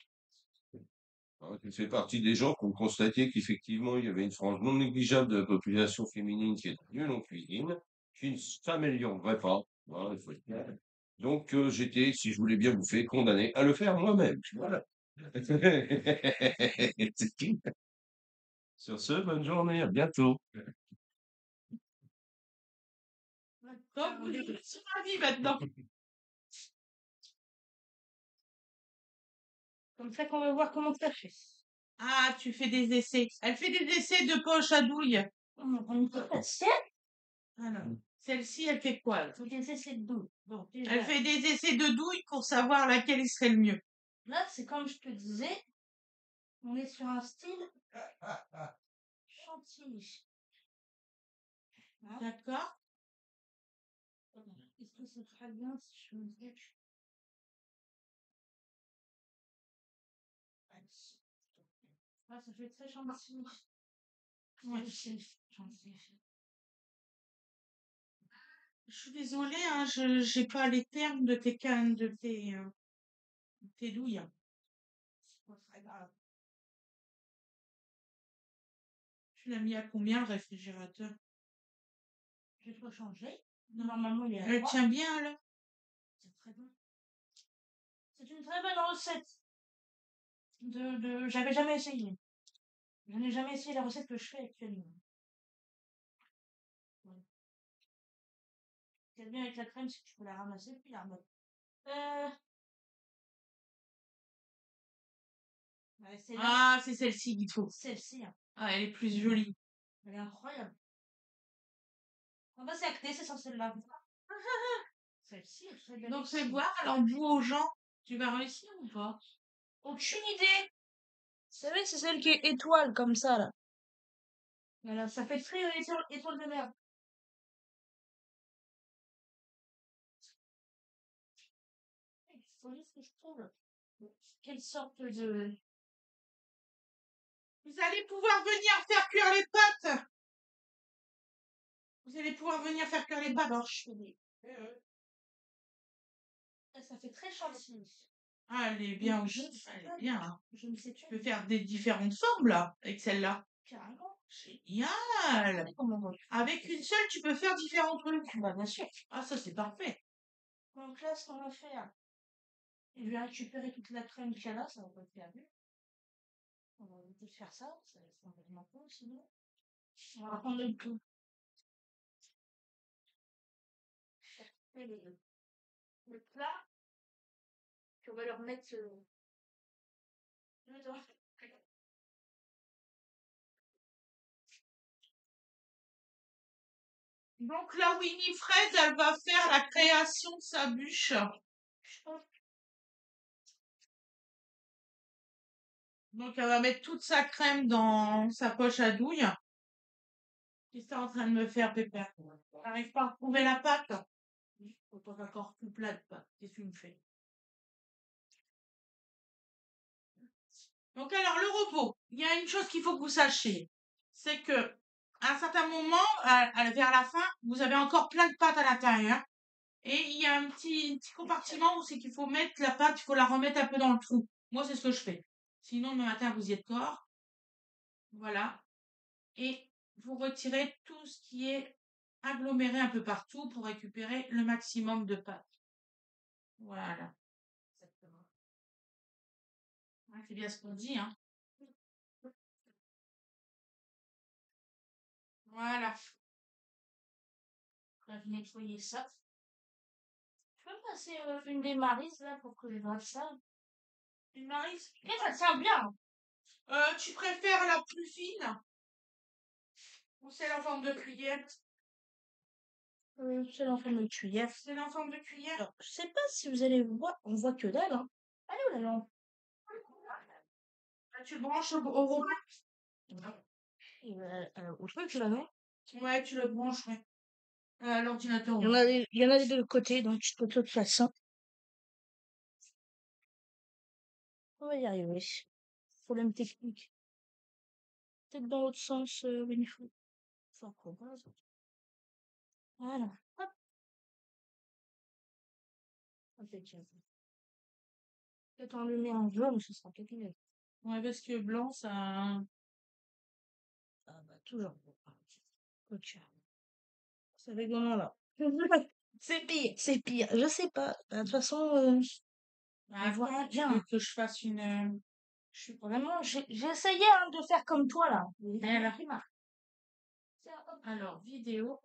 Hein, je fais partie des gens qui ont constaté qu'effectivement, il y avait une frange non négligeable de la population féminine qui est nulle en cuisine, qui ne s'améliorerait pas, hein, il faut être clair. Donc, j'étais, si je voulais bien bouffer, condamné à le faire moi-même. Voilà. C'est tout. Sur ce, bonne journée, à bientôt. Donc, vous êtes sur ma vie maintenant. Comme ça qu'on va voir comment ça fait. Ah, tu fais des essais. Elle fait des essais de poche à douille. On peut passer. Alors, celle-ci, elle fait quoi, là? Faut des essais de douille. Bon, déjà, Elle fait des essais de douille pour savoir laquelle il serait le mieux. là, c'est comme je te disais, on est sur un style chantilly. Hein. D'accord. Est-ce que c'est très bien si je me dis que... Ah, ça fait très gentil. Ouais. C'est gentil. Je suis désolée, hein, je j'ai pas les termes de tes cannes, de tes douilles. C'est pas très grave. Tu l'as mis à combien le réfrigérateur? Je vais te changer. Normalement, il est à Elle 3. tient bien là? C'est très bon. C'est une très bonne recette. J'avais jamais essayé. Je n'ai jamais essayé la recette que je fais actuellement. Ouais. Ce qui est bien avec la crème, c'est que tu peux la ramasser puis la remettre. Ouais, c'est là, Ah, c'est celle-ci qu'il te faut. celle-ci, hein. Ah, elle est plus jolie. Elle est incroyable. On va s'acter, c'est censé la Celle-ci est très belle Donc fais aussi. voir à l'embout aux gens. Tu vas réussir ou pas? Aucune idée. Vous savez, c'est celle qui est étoile comme ça, là. Voilà, ça fait très étoile de mer. Il faut juste que je trouve quelle sorte de... Vous allez pouvoir venir faire cuire les pâtes. Vous allez pouvoir venir faire cuire les pâtes. Ça fait très chantilly. Ah, elle est bien aussi. Elle est bien, hein. Je ne sais Tu pas. peux faire des différentes formes là, avec celle-là. Carrément. Génial! Comment on va Avec une seule, tu peux faire différents trucs. Bah, bien sûr. Ah, ça, c'est parfait. Donc là, ce qu'on va faire, je vais récupérer toute la crème qu'il y a là, ça va pas être perdu. On va peut-être faire ça va être complètement con sinon. On va prendre le tout. Et le plat, puis on va leur mettre le doigt. Donc là, Winifred, elle va faire la création de sa bûche. Donc elle va mettre toute sa crème dans sa poche à douille. Qu'est-ce que t'es en train de me faire, Pépère? T'arrives pas à retrouver la pâte? Faut pas encore tout plat de pâte. Qu'est-ce que tu me fais? Donc alors, le repos. Il y a une chose qu'il faut que vous sachiez. C'est que, à un certain moment, vers la fin, vous avez encore plein de pâte à l'intérieur. Et il y a un petit compartiment où c'est qu'il faut mettre la pâte, il faut la remettre un peu dans le trou. Moi, c'est ce que je fais. Sinon, le matin, vous y êtes corps. Voilà. Et vous retirez tout ce qui est aggloméré un peu partout pour récupérer le maximum de pâte. Voilà. Exactement. Ouais, c'est bien ce qu'on dit, hein. Voilà. On va nettoyer ça. Tu peux me passer une des marises là pour que je gratte ça? Une marise? Et ça tient bien. Tu préfères la plus fine ou celle en forme de cuillère? C'est en forme de cuillère. Celle en forme de cuillère? Alors, je sais pas si vous allez voir, on voit que dalle, hein. Allez, où la lampe? Tu le branches au robot? Au truc là, non? Ouais, tu le branches, ouais. À l'ordinateur. Il y en a des deux côtés, donc de toute façon. On va y arriver. Problème technique. Peut-être dans l'autre sens, Winifred. Fort probable. Voilà. Hop. Impeccable. Peut-être en le met en jaune, ce sera peut-être mieux. Ouais, parce que blanc, ça. Ah bah, toujours. Ok. Ça fait comment là? C'est pire, c'est pire. Je sais pas. De toute façon, on voit Attends, tu rien. veux que je fasse une. Je suis vraiment, j'ai essayé hein, de faire comme toi là. Mais il y a rien qui marche. Tiens, hop, Alors, vidéo.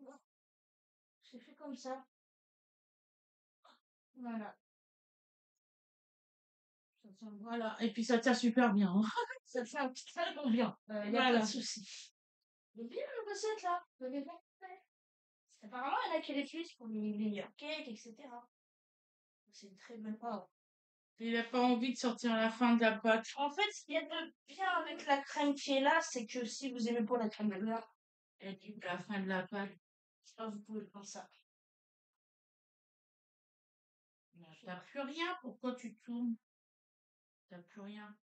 j'ai fait comme ça. Voilà. Ça tient, Voilà. Et puis ça tient super bien, hein. ça tient très bon bien. Y a pas Voilà. de souci. C'est bien la recette là. Vous avez bien fait. Apparemment, il y en a qui l'utilisent pour les cakes, etc. C'est une très bonne part. Il a pas envie de sortir la fin de la pâte. En fait, ce qu'il y a de bien avec la crème qui est là, c'est que si vous aimez pas la crème de beurre, Et puis la fin de la pâte. Ah, vous pouvez prendre ça. T'as plus rien, pourquoi tu tournes? T'as plus rien.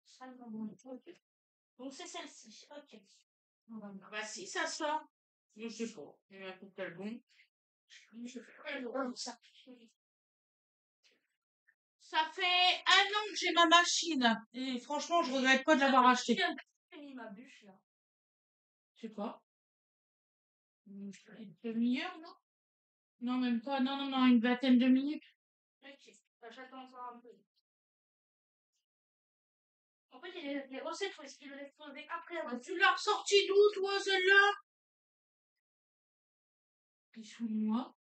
Ça, bon, ok. Donc c'est celle-ci. Ok. On va voir. Bah si, ça sort. Je sais pas. Il y a un coup de bon. Ça. Ça fait 1 an que j'ai ma machine. Et franchement, je regrette pas de l'avoir achetée. J'ai mis ma bûche là. Je sais pas. Une demi-heure, non? Non, même pas. Non, non, non, une vingtaine de minutes. Ok. Bah, j'attends encore un peu. En fait, il y a les recettes, faut essayer de les poser après. Bah, tu l'as ressorti d'où, toi, celle-là? Qui sous moi?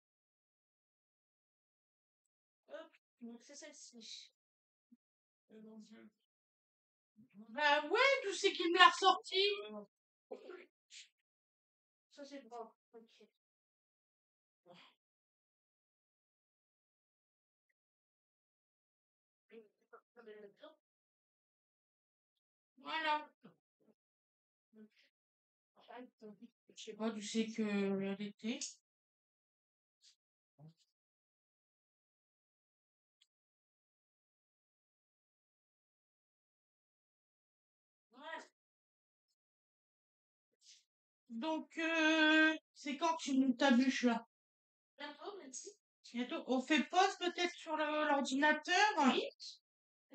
Hop. Donc c'est celle-ci. Bah ouais, d'où c'est qu'il me l'a ressorti? Ça c'est bon. Ok. Voilà. Je sais pas d'où c'est que elle était. Ouais. Donc, c'est quand que tu montes ta bûche, là? Bientôt, merci. Bientôt. On fait pause peut-être sur l'ordinateur? Oui.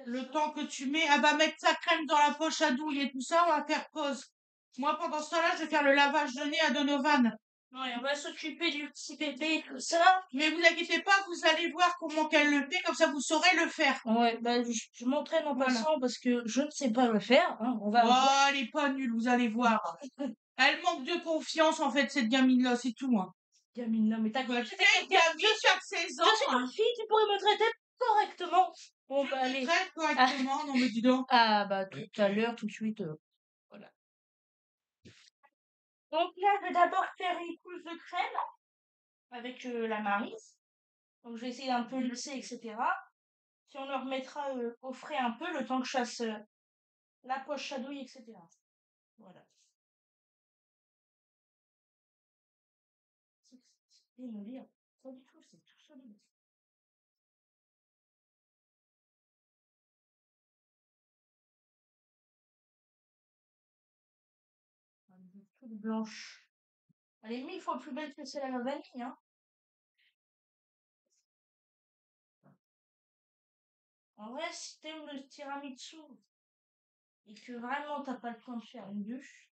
Le temps que tu mets, ah bah mettre sa crème dans la poche à douille et tout ça, on va faire pause. Moi, pendant ce temps-là, je vais faire le lavage de nez à Donovan. Ouais, on va s'occuper du petit bébé et tout ça. Mais vous inquiétez pas, vous allez voir comment qu'elle le fait, comme ça vous saurez le faire. Ouais, bah, je m'entraîne en Voilà. passant parce que je ne sais pas le faire. Hein. On va voir. Oh, elle est pas nulle, vous allez voir. Elle manque de confiance, en fait, cette gamine-là, c'est tout. Hein. Gamine, non, mais t'as Bah, je tu sais, une gamine, chaque 16 ans, suis hein. une fille, tu pourrais me traiter correctement. Bon, Je bah, te allez. traite correctement, non mais dis donc. Ah, bah, tout à l'heure, tout de suite. Voilà. Donc là, je vais d'abord faire une couche de crème avec la maryse. Donc, je vais essayer d'un peu lisser, etc. Puis on le remettra au frais un peu le temps que je fasse la poche à douille, etc. Voilà. C'est me lire. Pas du tout, c'est tout solide. Toute blanche. Elle est 1000 fois plus belle que celle à la vanille, hein. En vrai, si t'aimes le tiramisu et que vraiment t'as pas le temps de faire une bûche,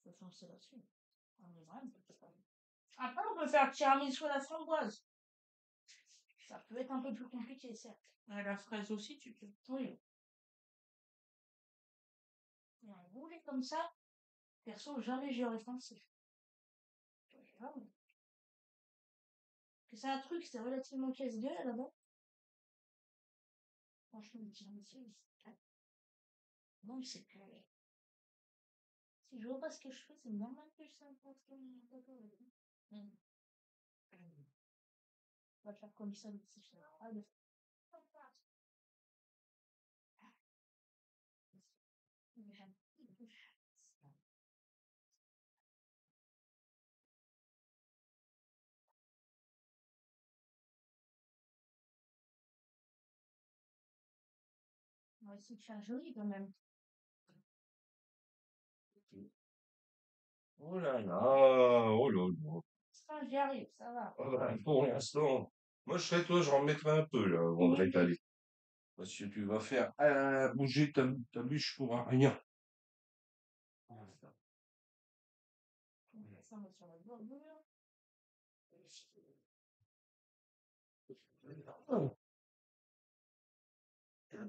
faut foncer là-dessus. Ah, mais vraiment. Après, on peut faire le tiramisu à la framboise. Ça peut être un peu plus compliqué, certes. La fraise aussi, tu peux. Oui. Mais un rouler comme ça, perso, jamais j'y aurais pensé. Vraiment. Que c'est un truc, c'est relativement casse-gueule là-bas. Franchement, le tiramisu, non, c'est que... Si je vois pas ce que je fais, c'est normal que je sais pas ce que je fais. On va faire comme ça, c'est général. On va essayer de faire joli quand même. Oh là là, oh là là. Ça, j'y arrive, ça va. Ah bah, pour l'instant, moi je serais toi, je remettrais un peu là avant de rétaler. Parce que tu vas faire bouger ta bûche pour rien. Ça, on va sur la bordure.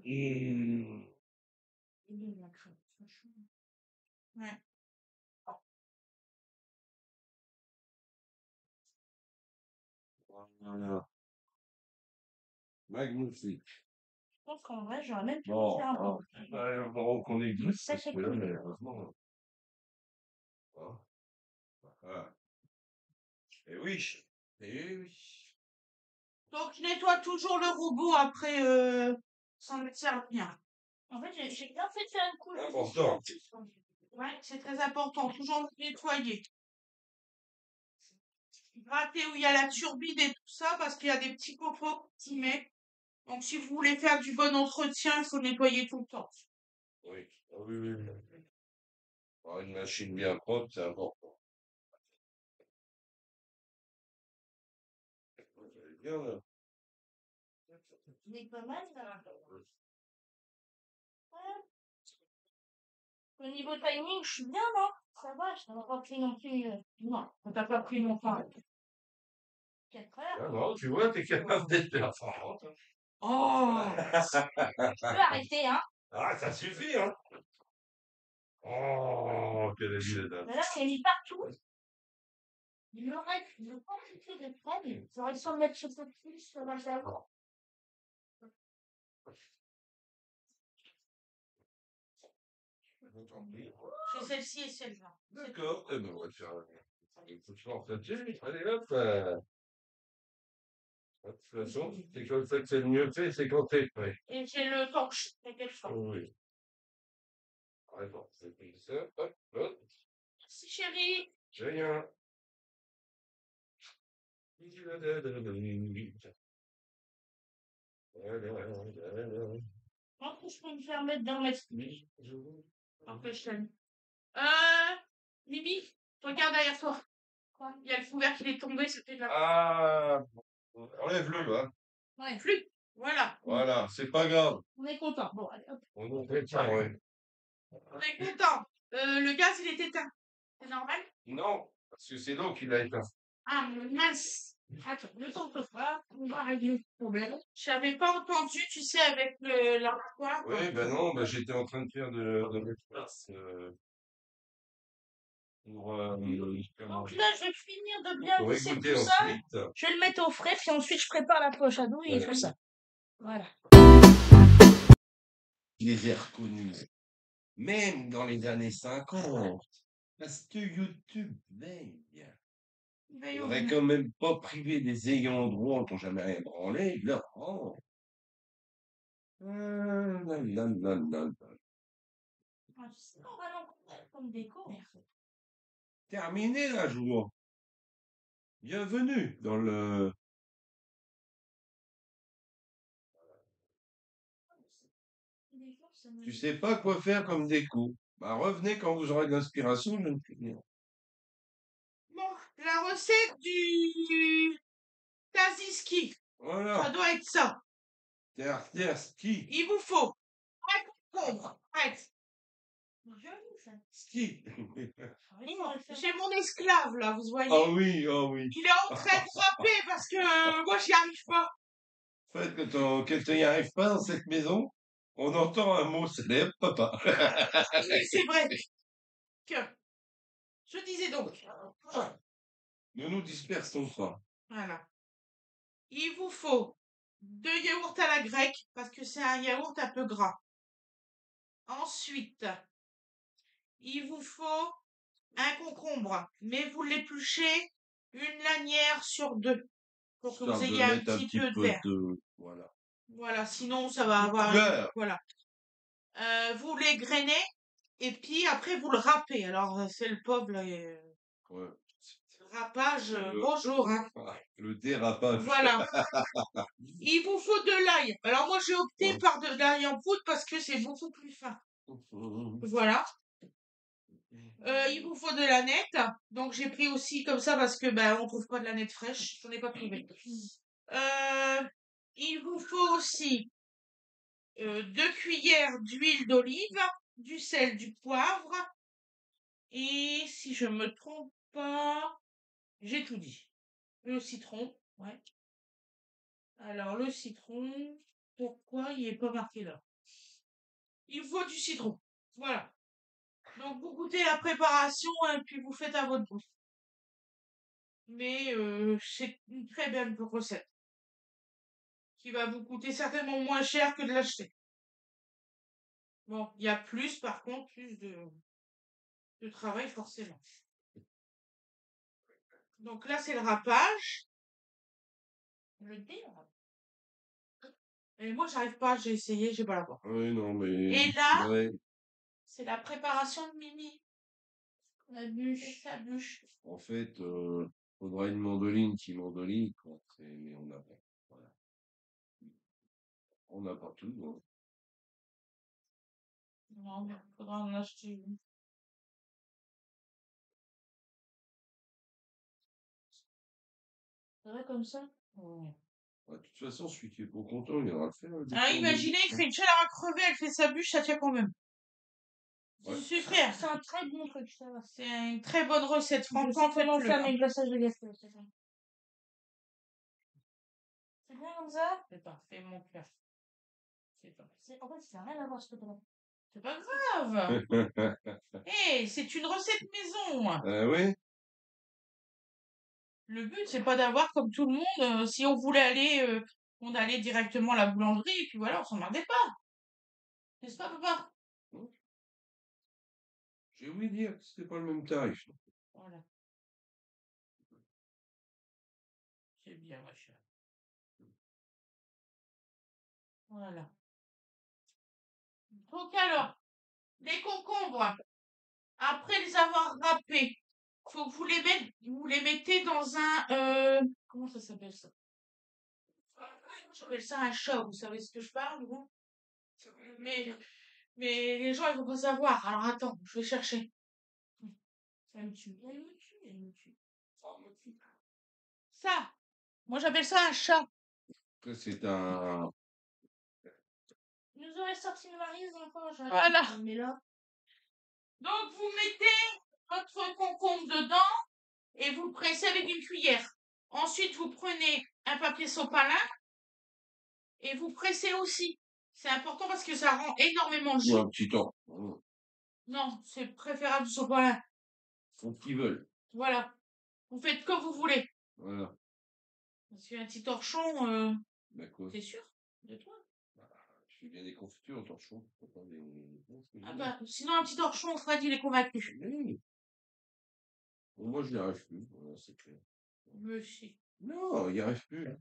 Et... Il est la crème, franchement. Ouais. Voilà. Magnifique. Je pense qu'en vrai, j'aurais même pu me Bon, faire un alors, bon, qu'on existe, parce sacré que là, coup. malheureusement, hein, voilà. Et oui, et oui. Donc, nettoie toujours le robot après, sans le servir. En fait, j'ai bien fait de faire une couche de Important. tissu. Ouais. c'est très important. Toujours nettoyer. Gratter où il y a la turbine et tout ça, parce qu'il y a des petits copeaux qui mettent. Donc, si vous voulez faire du bon entretien, il faut nettoyer tout le temps. Oui. Ah oui, oui, oui. Avoir une machine bien propre, c'est important. Vous allez bien, là. C'est pas mal, là. Ouais. Au niveau timing, je suis bien, non? Ça va, je t'en ai pas pris non plus. Non, on t'a pas pris non plus. 4 heures. Ah non, tu vois, t'es capable d'être performante. Oh! Tu peux arrêter, hein? Ah, ça suffit, hein. Oh, quelle est la dame. Mais là, on est mis partout. Il me reste une quantité de crème. J'aurais dû en mettre sur ce fil sur la table. C'est celle-ci et celle-là. D'accord, eh ben, on va te faire une petite chance là-dessus. Allez, hop. De toute façon, c'est comme ça que c'est le mieux fait, c'est quand t'es prêt. Et j'ai le torche, t'inquiète pas. Oui. Attends, c'est pris ça. Hop, hop. Merci, chérie. J'ai rien. Je pense que je peux me permettre d'en mettre plus. Après, je t'aime. Mimi, regarde derrière toi. Quoi? Il y a le couvert qui est tombé, c'était là. Ah, enlève-le, hein. Ouais, Plus. Voilà. Voilà, c'est pas grave. on est content. Bon, allez, hop. On en fait ça, ouais. On est content. Le gaz, il est éteint. C'est normal? Non, parce que c'est l'eau qui l'a éteint. Ah, mince. Attends, ne t'en fais pas. On va régler le problème. J'avais pas entendu, tu sais, avec la quoi. Oui, ben non, ben j'étais en train de faire de l'espace pour, comment Donc là, je vais finir de bien pour visser écouter tout ça. ensuite. Je vais le mettre au frais, puis ensuite je prépare la poche à douille et Voilà. tout ça. Voilà. Les airs connus, même dans les années 50, parce que YouTube veille. Veille Il au faudrait vin. quand même pas priver des ayants droit qui n'ont jamais rien branlé de leur rang. Nanana. Ah, je sais pas, on va l'encontrer comme déco. Terminé la joie. Bienvenue dans le. Déco, ça me- Tu sais pas quoi faire comme déco. Bah revenez quand vous aurez de l'inspiration, je ne sais rien. Bon, la recette du Taziski. Ça Voilà. doit être ça. Terre, ski. Il vous faut un concombre. Arrête. Joli, ça. Ski. Joli, on va le faire. J'ai mon esclave là, vous voyez. Ah oui, ah oui. Il est en train de frapper parce que moi j'y arrive pas. En fait, quand on n'y arrive pas dans cette maison, on entend un mot célèbre, papa. Oui, c'est vrai. Que je disais donc. Ne nous dispersons pas. Voilà. Il vous faut 2 yaourts à la grecque parce que c'est un yaourt un peu gras. Ensuite, il vous faut un concombre, mais vous l'épluchez une lanière sur 2 pour que Histoire vous de ayez un mettre un petit petit peu de peu vert. de. Voilà. Voilà, sinon ça va avoir Couleur. voilà. Vous les grainez et puis après vous le râpez. Alors c'est le pauvre là, Ouais. râpage. Le- Bonjour. Hein. Le dérapage. Voilà. Il vous faut de l'ail. Alors moi j'ai opté Ouais. par de l'ail en poudre parce que c'est beaucoup plus fin. Voilà. Il vous faut de la nette. Donc j'ai pris aussi comme ça parce que ben on trouve pas de la nette fraîche. J'en ai pas trouvé. Il vous faut aussi 2 cuillères d'huile d'olive, du sel, du poivre. Et si je me trompe pas, j'ai tout dit. Le citron, ouais. Alors le citron, pourquoi il est pas marqué là? Il vous faut du citron. Voilà. Donc vous goûtez la préparation et puis vous faites à votre goût. Mais c'est une très belle recette qui va vous coûter certainement moins cher que de l'acheter. Bon, il y a plus par contre, plus de travail forcément. Donc là c'est le râpage. Le dérapage. Et moi j'arrive pas, j'ai essayé, j'ai pas la voix. Oui, non, mais. Et là, Ouais. c'est la préparation de Mimi. La bûche, la bûche. En fait, faudra une mandoline qui mandoline, quoi. Mais on n'a pas. Voilà. On n'a pas tout, donc. Non, mais faudra en acheter une. C'est vrai comme ça? Ouais. Ouais, de toute façon, celui qui est pas content, il ira le faire. Le Ah, détour de imaginez, il bûche, fait une chaleur à crever, elle fait sa bûche, ça tient quand même. Ouais. C'est super. C'est un très bon truc, ça va. C'est une très bonne recette. Je Franchement, sais comment faites-le. faire mes glaçages de gâteaux, c'est ça. C'est bien comme ça? C'est parfait, mon cœur. C'est parfait. En fait, ça n'a rien à voir ce truc-là. C'est pas grave. Eh, c'est une recette maison. Oui, Le but, c'est pas d'avoir comme tout le monde. Si on voulait aller, on allait directement à la boulangerie et puis voilà, on s'emmerdait pas. N'est-ce pas, papa? j'ai oublié de dire que c'était pas le même tarif. Voilà. C'est bien, ma chère. Voilà. Donc alors, les concombres, après les avoir râpés, faut que vous les mettez dans un, comment ça s'appelle ça? J'appelle ça un chat, vous savez ce que je parle, vous? Mais, mais les gens, ils vont pas savoir. Alors attends, je vais chercher. Ça me tue. Elle me tue, elle me tue. Ça, moi j'appelle ça un chat. Après, c'est un. Il nous aurait sorti une marise encore, j'aurais Voilà. pu, mais là, Donc vous mettez votre concombre dedans et vous le pressez avec une cuillère. Ensuite, vous prenez un papier sopalin et vous pressez aussi. C'est important parce que ça rend énormément Ou jus. un petit temps. Mmh. Non, c'est préférable du sopalin. Faut qu'ils veulent. Voilà. Vous faites comme vous voulez. Voilà. Parce qu'un petit torchon, D'accord. t'es sûr de toi? Je fais bien des confitures au torchon. Faut pas des- Ah bah, sinon un petit torchon, Fred, il est convaincu. Oui. Bon, moi, je n'y arrive plus. Voilà, c'est clair. Monsieur. Non, il n'y arrive plus. En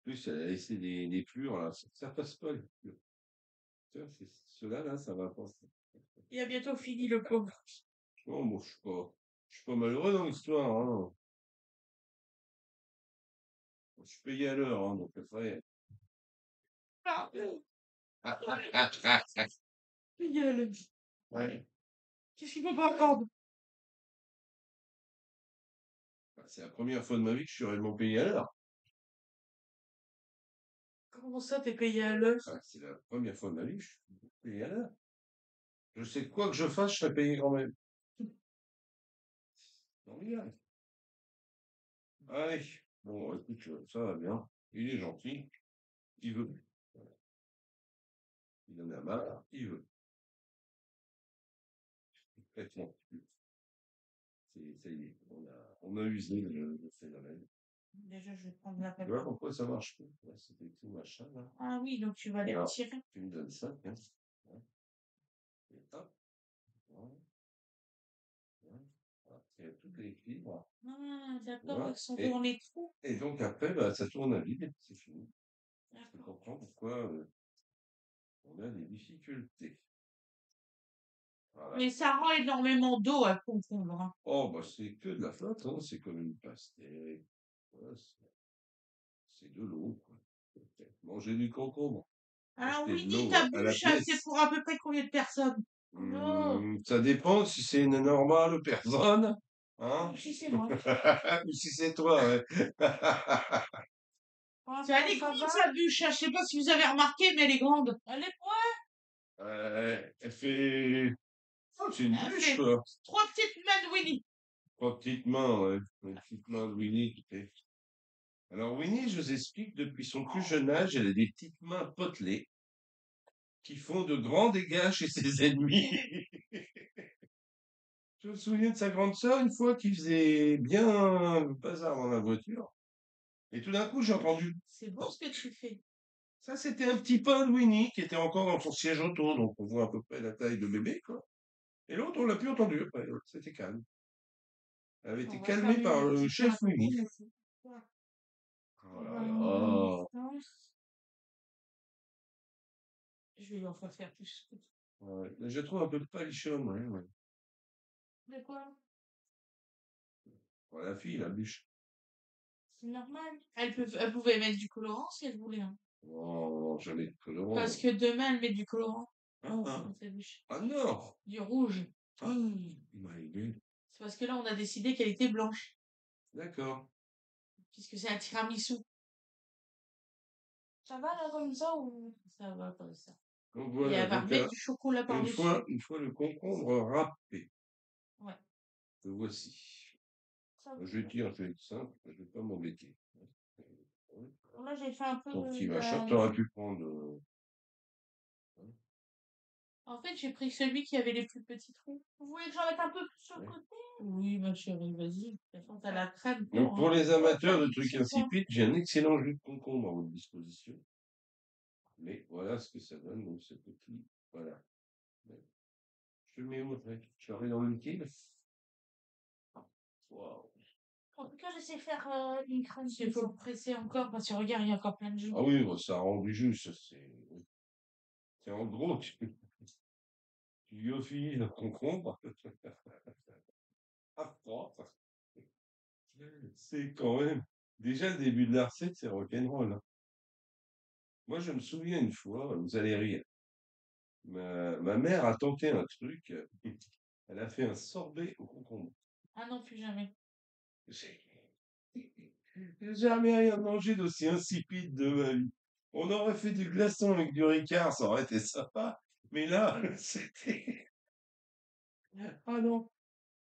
plus, elle a laissé des plures, là. Ça passe pas, les plures. Tu vois, ceux-là, là, ça va pas. Il a bientôt fini, le pauvre. Non, moi, je suis pas malheureux dans l'histoire, hein. Je suis payé à l'heure, hein, donc après. Ah, Ouais. gueule. Qu'est-ce qu'il faut pas attendre? C'est la première fois de ma vie que je suis réellement payé à l'heure. Comment ça, t'es payé à l'heure? C'est la première fois de ma vie que je suis payé à l'heure. Je sais que quoi que je fasse, je serai payé quand même. Non, regarde. Allez. Bon, écoute, ça va bien. Il est gentil. Il veut. Voilà. Il en a marre. Il veut. Complètement. Ça y est. On a usé le phénomène. Déjà, je vais prendre la Tu papier. vois pourquoi ça marche pas? Là, c'était tout machin, là. Ah oui, donc tu vas les Alors, retirer. tu me donnes ça, tiens. Ouais. Et hop. Voilà. Voilà. Voilà. Il y a tout l'équilibre. Ah, d'accord, Voilà. ils sont tournés trop. Et donc après, bah, ça tourne à vide, c'est fini. Je D'accord. comprends pourquoi on a des difficultés. Voilà. Mais ça rend énormément d'eau à confondre. Hein. Oh, bah, c'est que de la flotte, hein. C'est comme une pastèque. Voilà, c'est de l'eau, quoi. Manger du concombre. Alors Acheter oui, de dis l'eau ta à la bûche, c'est pièce. pour à peu près combien de personnes? Non. Ça dépend si c'est une normale personne, hein, si c'est moi. ou si c'est toi, ouais. C'est elle est grande sa bûche, hein. Je sais pas si vous avez remarqué, mais elle est grande. Elle est Elle fait... Oh, c'est une Elle bûche, fait quoi. 3 petites mains de Winnie. 3 petites mains, ouais. Une petite main de Winnie. Alors, Winnie, je vous explique, depuis son plus jeune âge, elle a des petites mains potelées qui font de grands dégâts chez ses ennemis. Je me souviens de sa grande sœur, une fois, qui faisait bien le bazar dans la voiture. Et tout d'un coup, j'ai entendu. C'est beau ce que tu fais. Ça, c'était un petit pain de Winnie qui était encore dans son siège auto, donc on voit à peu près la taille de bébé, quoi. Et l'autre, on l'a plus entendu après, c'était calme. Elle avait été calmée par le chef Winnie. Oh là là. Je vais lui en faire plus. Ouais, mais je la trouve un peu palichonne, ouais. De quoi? La fille, la bûche. C'est normal. Elle pouvait mettre du colorant si elle voulait, hein. Non, jamais de colorant. Parce que demain, elle met du colorant Ah, dans sa bûche. non! Du rouge. My God. C'est parce que là, on a décidé qu'elle était blanche. D'accord. Puisque c'est un tiramisu. Ça va là comme ça ou Ça va comme ça. Donc Et voilà, elle va donc, remettre du chocolat une par-dessus. fois le concombre râpé. Ouais. Le voici. ça Je vais dire, je vais être simple, je vais pas m'embêter. Là, j'ai fait un peu Ton petit de machin, la- t'aurais pu prendre. En fait, j'ai pris celui qui avait les plus petits trous. Vous voulez que j'en mette un peu plus sur le Ouais. côté? Oui, ma chérie, vas-y. De toute façon, t'as la crème Donc pour, pour hein. les amateurs de Ouais, trucs c'est ça. insipides, j'ai un excellent jus de concombre à votre disposition. Mais voilà ce que ça donne, donc ce petit. Voilà. Je le mets où après? Je le remets dans le liquide? Waouh. En tout cas, j'essaie de faire une crème. Il faut le presser encore parce que regarde, il y a encore plein de jus. Ah oui, bah, ça rend du jus, ça, c'est en gros, tu lyophiles le concombre. À froid. C'est quand même. Déjà, le début de la recette, c'est rock'n'roll, hein. Moi, je me souviens une fois, vous allez rire. Ma mère a tenté un truc. Elle a fait un sorbet au concombre. Ah non, plus jamais. J'ai j'ai jamais rien mangé d'aussi insipide de ma vie. On aurait fait du glaçon avec du Ricard, ça aurait été sympa. Mais là, c'était. Ah non.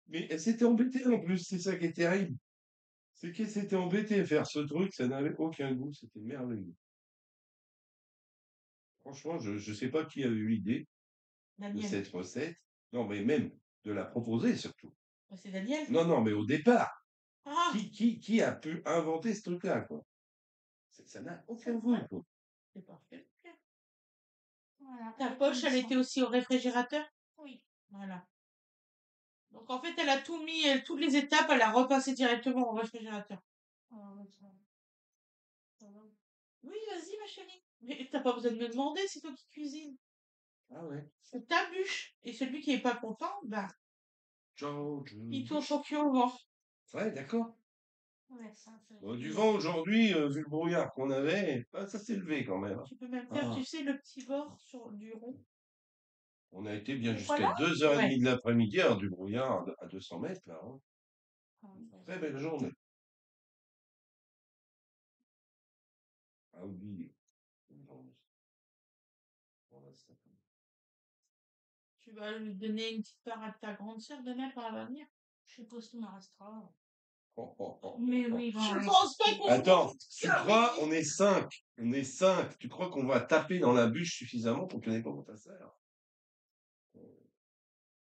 Mais elle s'était embêtée en plus, c'est ça qui est terrible. C'est qu'elle s'était embêtée à faire ce truc, ça n'avait aucun goût, c'était merveilleux. Franchement, je ne sais pas qui a eu l'idée de Daniel. cette recette. Non, mais même de la proposer surtout. Bah, c'est Daniel. Non, non, mais au départ, Ah, qui a pu inventer ce truc-là, quoi? Ça n'a aucun goût, quoi. c'est parfait. Voilà. Ta avec poche, comme elle ça. était aussi au réfrigérateur? Oui. Voilà. Donc en fait, elle a tout mis, toutes les étapes, elle a repassé directement au réfrigérateur. On va mettre ça. Ça va. Oui, vas-y, ma chérie. Mais t'as pas besoin de me demander, c'est toi qui cuisines. Ah ouais. C'est ta bûche. Et celui qui est pas content, bah, Ciao, il tourne son cul au vent. Ouais, d'accord. Ouais, ça fait. Bon, du vent aujourd'hui, vu le brouillard qu'on avait, ça s'est levé quand même, hein. Tu peux même faire, Ah. tu sais, le petit bord sur du rond. On a été bien Et jusqu'à voilà. 2h30 de l'après-midi, alors du brouillard à 200 mètres, là, hein. Ah, Très belle journée. À oublier. Une journée. Pour l'instant. Tu vas lui donner une petite part à ta grande sœur demain quand elle va venir. Je sais pas ce qu'il me restera. Oh, oh, oh, Mais oh. oui, Je bon. pense pas qu'on Attends, tu crois, on est 5. On est 5. Tu crois qu'on va taper dans la bûche suffisamment pour qu'elle n'ait pas ta sœur?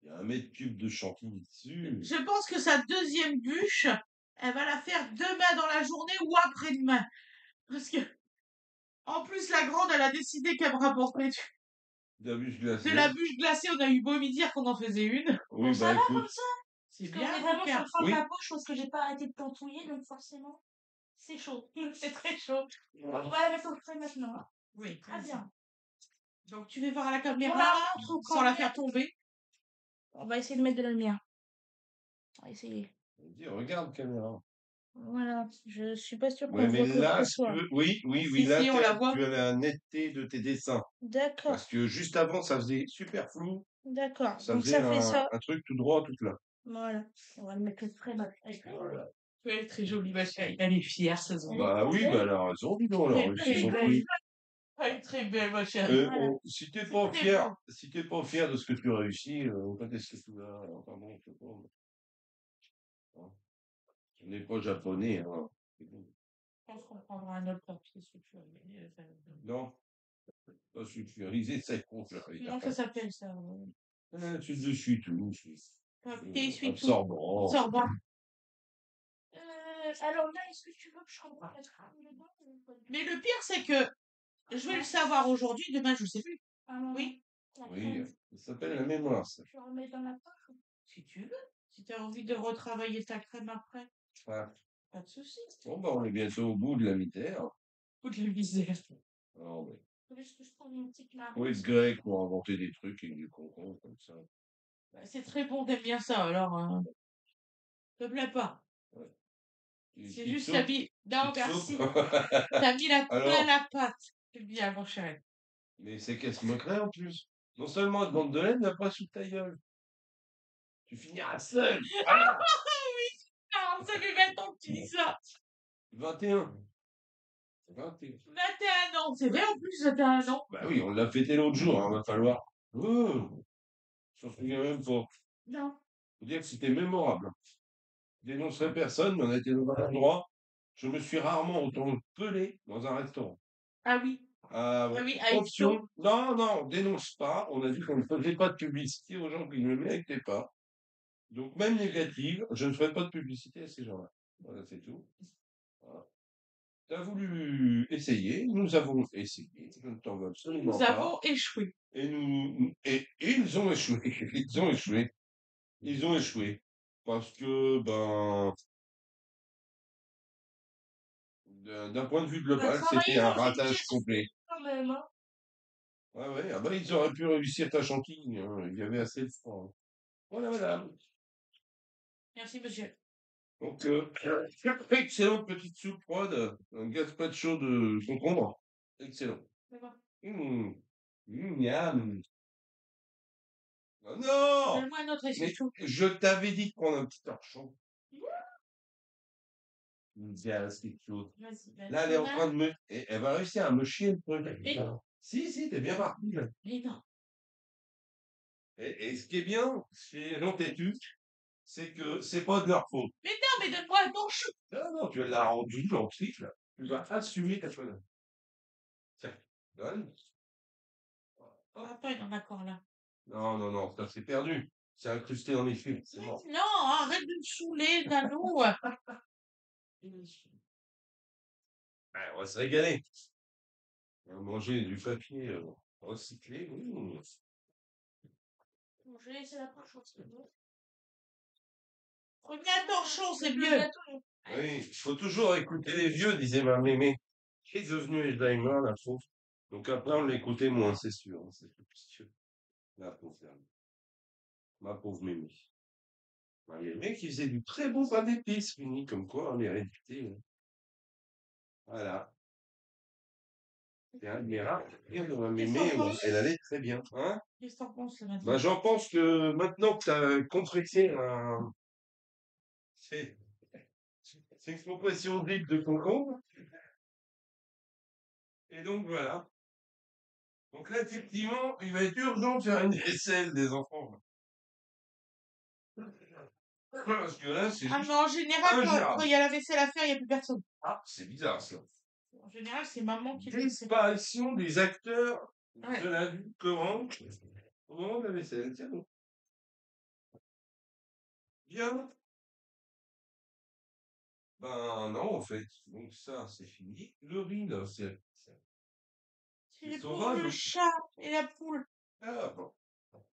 Il y a 1 m3 de chantilly dessus. Je pense que sa deuxième bûche, elle va la faire demain dans la journée ou après-demain. Parce que, en plus, la grande, elle a décidé qu'elle me rapporterait De la bûche de glacée. la bûche glacée. On a eu beau me dire qu'on en faisait une. Oui, Bon, ça bah va écoute. comme ça? C'est Parce qu'on bien, est vraiment sur Lucas. le fond de Oui. ma poche parce que j'ai pas arrêté de tantouiller, donc forcément, c'est chaud. C'est très chaud. On va la mettre au frais maintenant. Hein. Oui, Très bien. Donc, tu vais voir à la caméra Voilà, montre au sans la caméra. faire tomber. On va essayer de mettre de la lumière. On va essayer. Dis, regarde, caméra. Voilà. Je suis pas sûre qu'on Ouais, mais voit quoi là, que si ce tu soit. veux. Oui, oui, oui, Si, là, si, on la voit. tu as la netteté de tes dessins. D'accord. Parce que juste avant, ça faisait super flou. D'accord. Ça Donc faisait ça fait ça. un truc tout droit, tout là. Voilà. On va le mettre le frais. Voilà. Elle est très jolie, ma chérie. Elle est fière, ça se voit. Bah oui, bah elle a raison, dis donc, elle a réussi son truc. Elle est très belle, ma chérie. Voilà. Si t'es C'est pas très fier, beau. si t'es pas fier de ce que tu réussis, qu'est-ce que tu as? Enfin bon, je sais pas. Hein. On n'est pas japonais, hein. C'est bon. Je pense qu'on prendra un autre papier si tu veux. Non, pas sulfurisé, c'est con, je Comment ça s'appelle ça? C'est dessus tout. Papier essuie-tout. Absorbant. Absorbant. Alors là, est-ce que tu veux que je renvoie la crème dedans ou pas du tout? Mais le pire, c'est que je vais le savoir aujourd'hui, demain, je sais plus. Ah non, Oui, la Oui, crème, ça s'appelle la mémoire, ça. je le remets dans la poche. si tu veux. Si tu as envie de retravailler ta crème après, Ouais. pas de souci. Bon, bah, on est bientôt au bout de la misère. Toute la misère. Alors, mais, Faut juste que je prenne une petite marque. faut être grec pour inventer des trucs avec du concombre comme ça. Bah, c'est très bon, t'aimes bien ça, alors. Te plaît pas. C'est Qui juste, te t'as saute, mis... qui Non, te saute. merci. T'as mis la colle à Alors, la pâte. C'est bien, mon chéri. mais c'est qu'elle se moquerait en plus. Non seulement elle demande de l'aide, mais après sous ta gueule. Tu finiras seul. Ah, Oui, non, ça fait 20 ans que tu dis ça. 21. 21. 21 ans, c'est vrai en plus, 21 ans. Bah oui, on l'a fêté l'autre jour, hein, va falloir. Oh, je m'en souviens même pas. Non. Faut dire que c'était mémorable. Je dénoncerai personne, mais on a été dans un endroit. Je me suis rarement autant pelé dans un restaurant. Ah oui, Ah ah ouais. oui, avec Option. Non, non, on dénonce pas. On a dit qu'on ne faisait pas de publicité aux gens qui ne le méritaient pas. Donc, même négative, je ne ferai pas de publicité à ces gens-là. Voilà, c'est tout. Voilà. Tu as voulu essayer, nous avons essayé, je ne t'en veux absolument nous pas. avons échoué. Et ils ont échoué. Ils ont échoué. Ils ont échoué. Parce que, ben, d'un point de vue On a global, c'était travaillé un dans une ratage pièce complet. quand même, hein. Ouais, ouais, ah ben, ils auraient pu réussir ta chantilly, hein. Il y avait assez de froid. Voilà, voilà. Merci, monsieur. Donc, excellente petite soupe froide, un gazpacho de concombre. Excellent. D'accord. Mmh. Miam. Oh non! Donne-moi un autre et c'est Mais tout. je t'avais dit de prendre un petit torchon. Bien, c'est chaud. Vas-y, Là, elle est en train de me. Elle va réussir à me chier le truc. Et- Si, si, t'es bien parti. Là. Mais non. Et ce qui est bien chez les gens têtus, c'est que c'est pas de leur faute. Mais non, mais donne-moi un torchon. Non, non, tu l'as rendu gentil, là. Tu vas assumer ta connerie. Tiens, donne. Oh, attends, il en a encore là. Non, non, non, ça c'est perdu. C'est incrusté dans mes fils, c'est mort. Non, arrête de me saouler, Nano. On va se régaler. On va manger du papier recyclé. Bon, je vais laisser la prochaine chose. Prenez un torchon, c'est Le mieux. gâteau. Oui, il faut toujours écouter les vieux, disait ma mémé. Qui est devenu Alzheimer, la pauvre. Donc après, on l'écoutait moins, c'est sûr. Hein, c'est sûr. La pauvre dame. Ma pauvre mémé. Ma mémé qui faisait du très bon pain d'épices, fini comme quoi, on l'hérédité. Hein. Voilà. C'est un des rares souvenirs de ma Qu'est-ce que mémé t'en où penses? elle allait très bien. Hein? Qu'est-ce que t'en penses là maintenant? Bah, j'en pense que maintenant que tu as contracté un. C'est c'est une compression vide de concombre. Et donc voilà. Donc là, effectivement, il va être urgent de faire une vaisselle des enfants. Parce que là, c'est Ah, juste mais en général, ingérable. quand il y a la vaisselle à faire, il n'y a plus personne. Ah, c'est bizarre ça. En général, c'est maman qui le fait. Disparition des acteurs Ouais. de la vie courante au moment de la vaisselle. Tiens donc. Bien. Ben non, en fait. Donc ça, c'est fini. Le riz, là, C'est pour sauvage. le chat et la poule. Ah bon.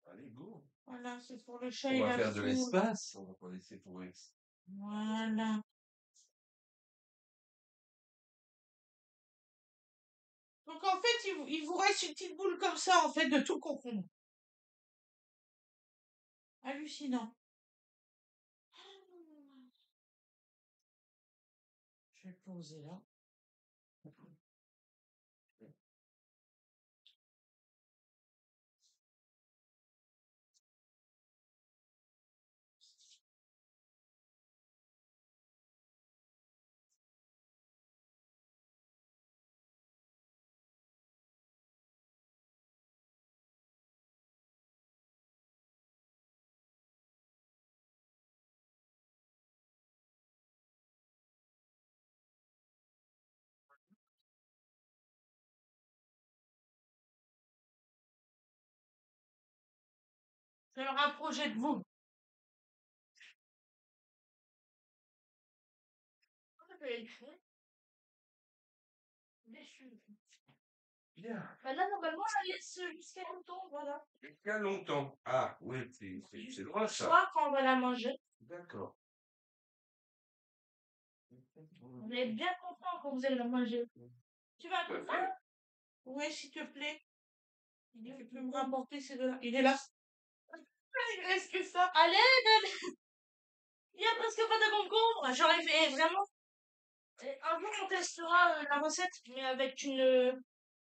Allez, go. Voilà, c'est pour le chat On et va la faire de poule. l'espace. On va pas laisser pour ex. Voilà. Donc en fait, il vous reste une petite boule comme ça, en fait, de tout concombre. Hallucinant. Je vais le poser là. Je vais me rapprocher de vous. Bien. Bah là, normalement, on la laisse jusqu'à longtemps, voilà. Jusqu'à longtemps. Ah, oui, c'est drôle ça. Soit quand on va la manger, D'accord. vous allez être bien content quand vous allez la manger. Tu vas Tout à content? fait. Ouais, s'il te plaît. Tu peux me rapporter ces deux-là. Il est là. Il reste que ça. Allez, il y a presque pas de concombre. J'aurais fait vraiment. Et un jour, on testera la recette, mais avec une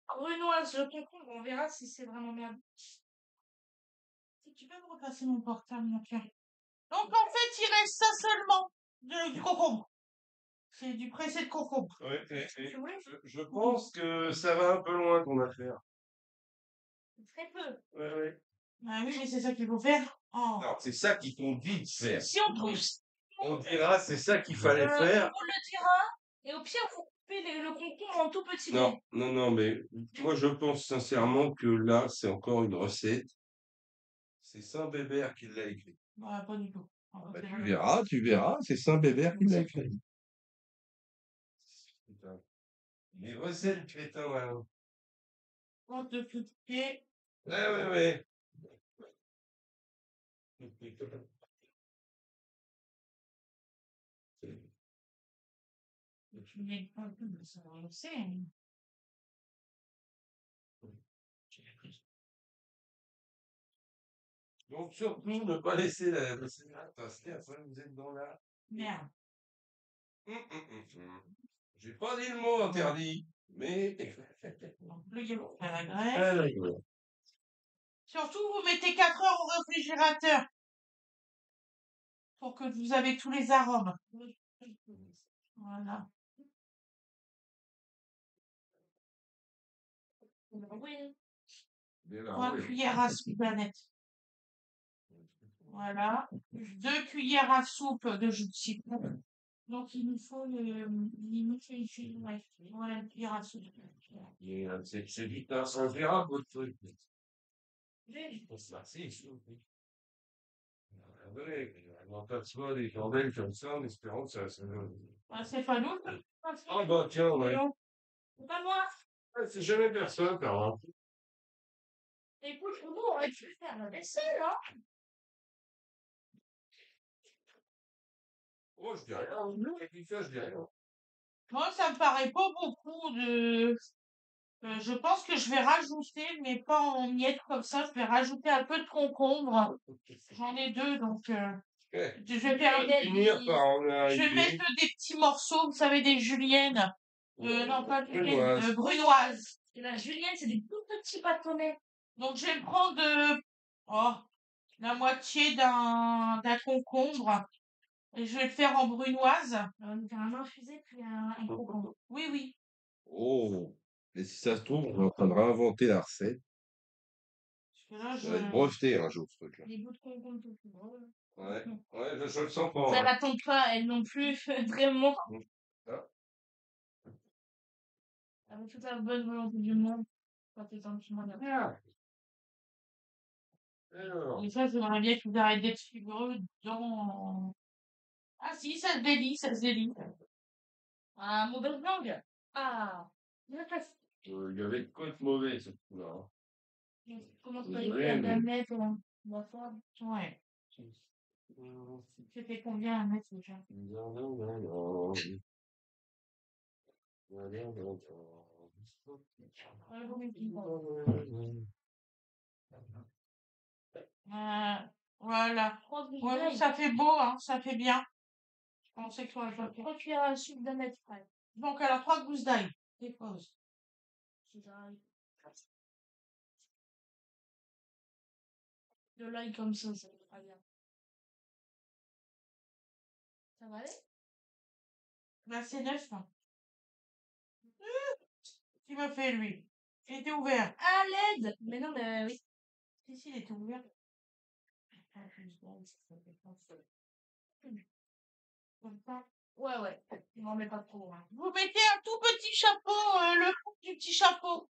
brunoise de concombre. On verra si c'est vraiment bien. Si tu peux me repasser mon portable, mon cœur. Donc, en fait, il reste ça seulement. Du concombre. C'est du pressé de concombre. Ouais, Tu voulais? je pense que ça va un peu loin ton affaire. Très peu. Ouais, ouais. Ah oui, mais c'est ça qu'il faut faire. Oh. Non, c'est ça qu'ils t'ont dit de faire. Si on trouve On dira, c'est ça qu'il fallait on faire. vous le dira. Et au pire, vous coupez le concombre en tout petits Non, dés. non, non, mais moi je pense sincèrement que là, c'est encore une recette. C'est Saint-Bébert qui l'a écrit. Bah, pas du tout. Bah, tu verras, c'est Saint-Bébert qui l'a écrit. Putain. Les recettes, crétin, malin. On te piquer. Ouais, ouais, ouais. Tu mets un peu de ça, on le sait. Donc surtout, ne pas laisser la passer, après vous êtes dans la... Merde. J'ai pas dit le mot interdit, mais... Donc, le yaourt à la Ah, graisse. d'accord. Surtout, vous mettez 4 heures au réfrigérateur. Pour que vous avez tous les arômes. Voilà. Oui. 3 cuillères à soupe d'aneth. Voilà. 2 cuillères à soupe de jus de citron. Donc, il nous faut une cuillère à soupe. C'est vite ingérable, votre truc. On t'assoit des chandelles comme ça en espérant que ça... Ah, c'est pas nous. Ah bah tiens, ouais. C'est pas moi. Ouais, c'est jamais personne, par Écoute, nous, on aurait pu faire la vaisselle, hein. Oh, je dis rien. Et puis ça, je dis rien. Moi, ça me paraît pas beaucoup de... je pense que je vais rajouter, mais pas en miettes comme ça, je vais rajouter un peu de concombre. J'en ai 2, donc je vais faire Finir par en je vais arriver. mettre des petits morceaux, vous savez, des juliennes. Non, pas juliennes, Brunoise. brunoises. Et la julienne, c'est des tout petits bâtonnets. Donc je vais me prendre la moitié d'un concombre et je vais le faire en brunoise. Donc, un infusé, puis un concombre. Oui, oui. Oh, et si ça se trouve, on est en train de réinventer la recette. Parce que là, Ça va être breveté un jour, ce truc-là. Des bouts de concombre tout drôle. Ouais, ouais, je le sens pas. Ça Hein. n'attend pas, elle non plus, vraiment. Ah. Avec toute la bonne volonté du monde. Quand t'es un petit monde. Alors, Et ça, j'aimerais bien que vous arrêtez d'être fibreux dans... Ah si, ça se délie, ça se délie. Ah, mauvaise langue. Ah, bien passé. il y avait quoi de mauvais, ce coup-là. Hein. Comment Oui, ça y mais- la mettre on va faire. Ouais. C'était combien à mettre déjà? Voilà. Ouais, ça fait beau, hein, ça fait bien. Je pensais que ça aurait pas fait. 3 cuillères à soupe d'un mètre près. Donc, alors, 3 gousses d'ail. Dépose. De l'ail comme ça va pas bien. Ça va aller? Là, c'est neuf. Hein. Qui m'a fait, lui? Il était ouvert. À l'aide! Mais non, mais oui. Si, il était ouvert. Comme ça. Ouais, ouais. Il m'en met pas trop. Hein. Vous mettez un tout petit chapeau, le fond du petit chapeau.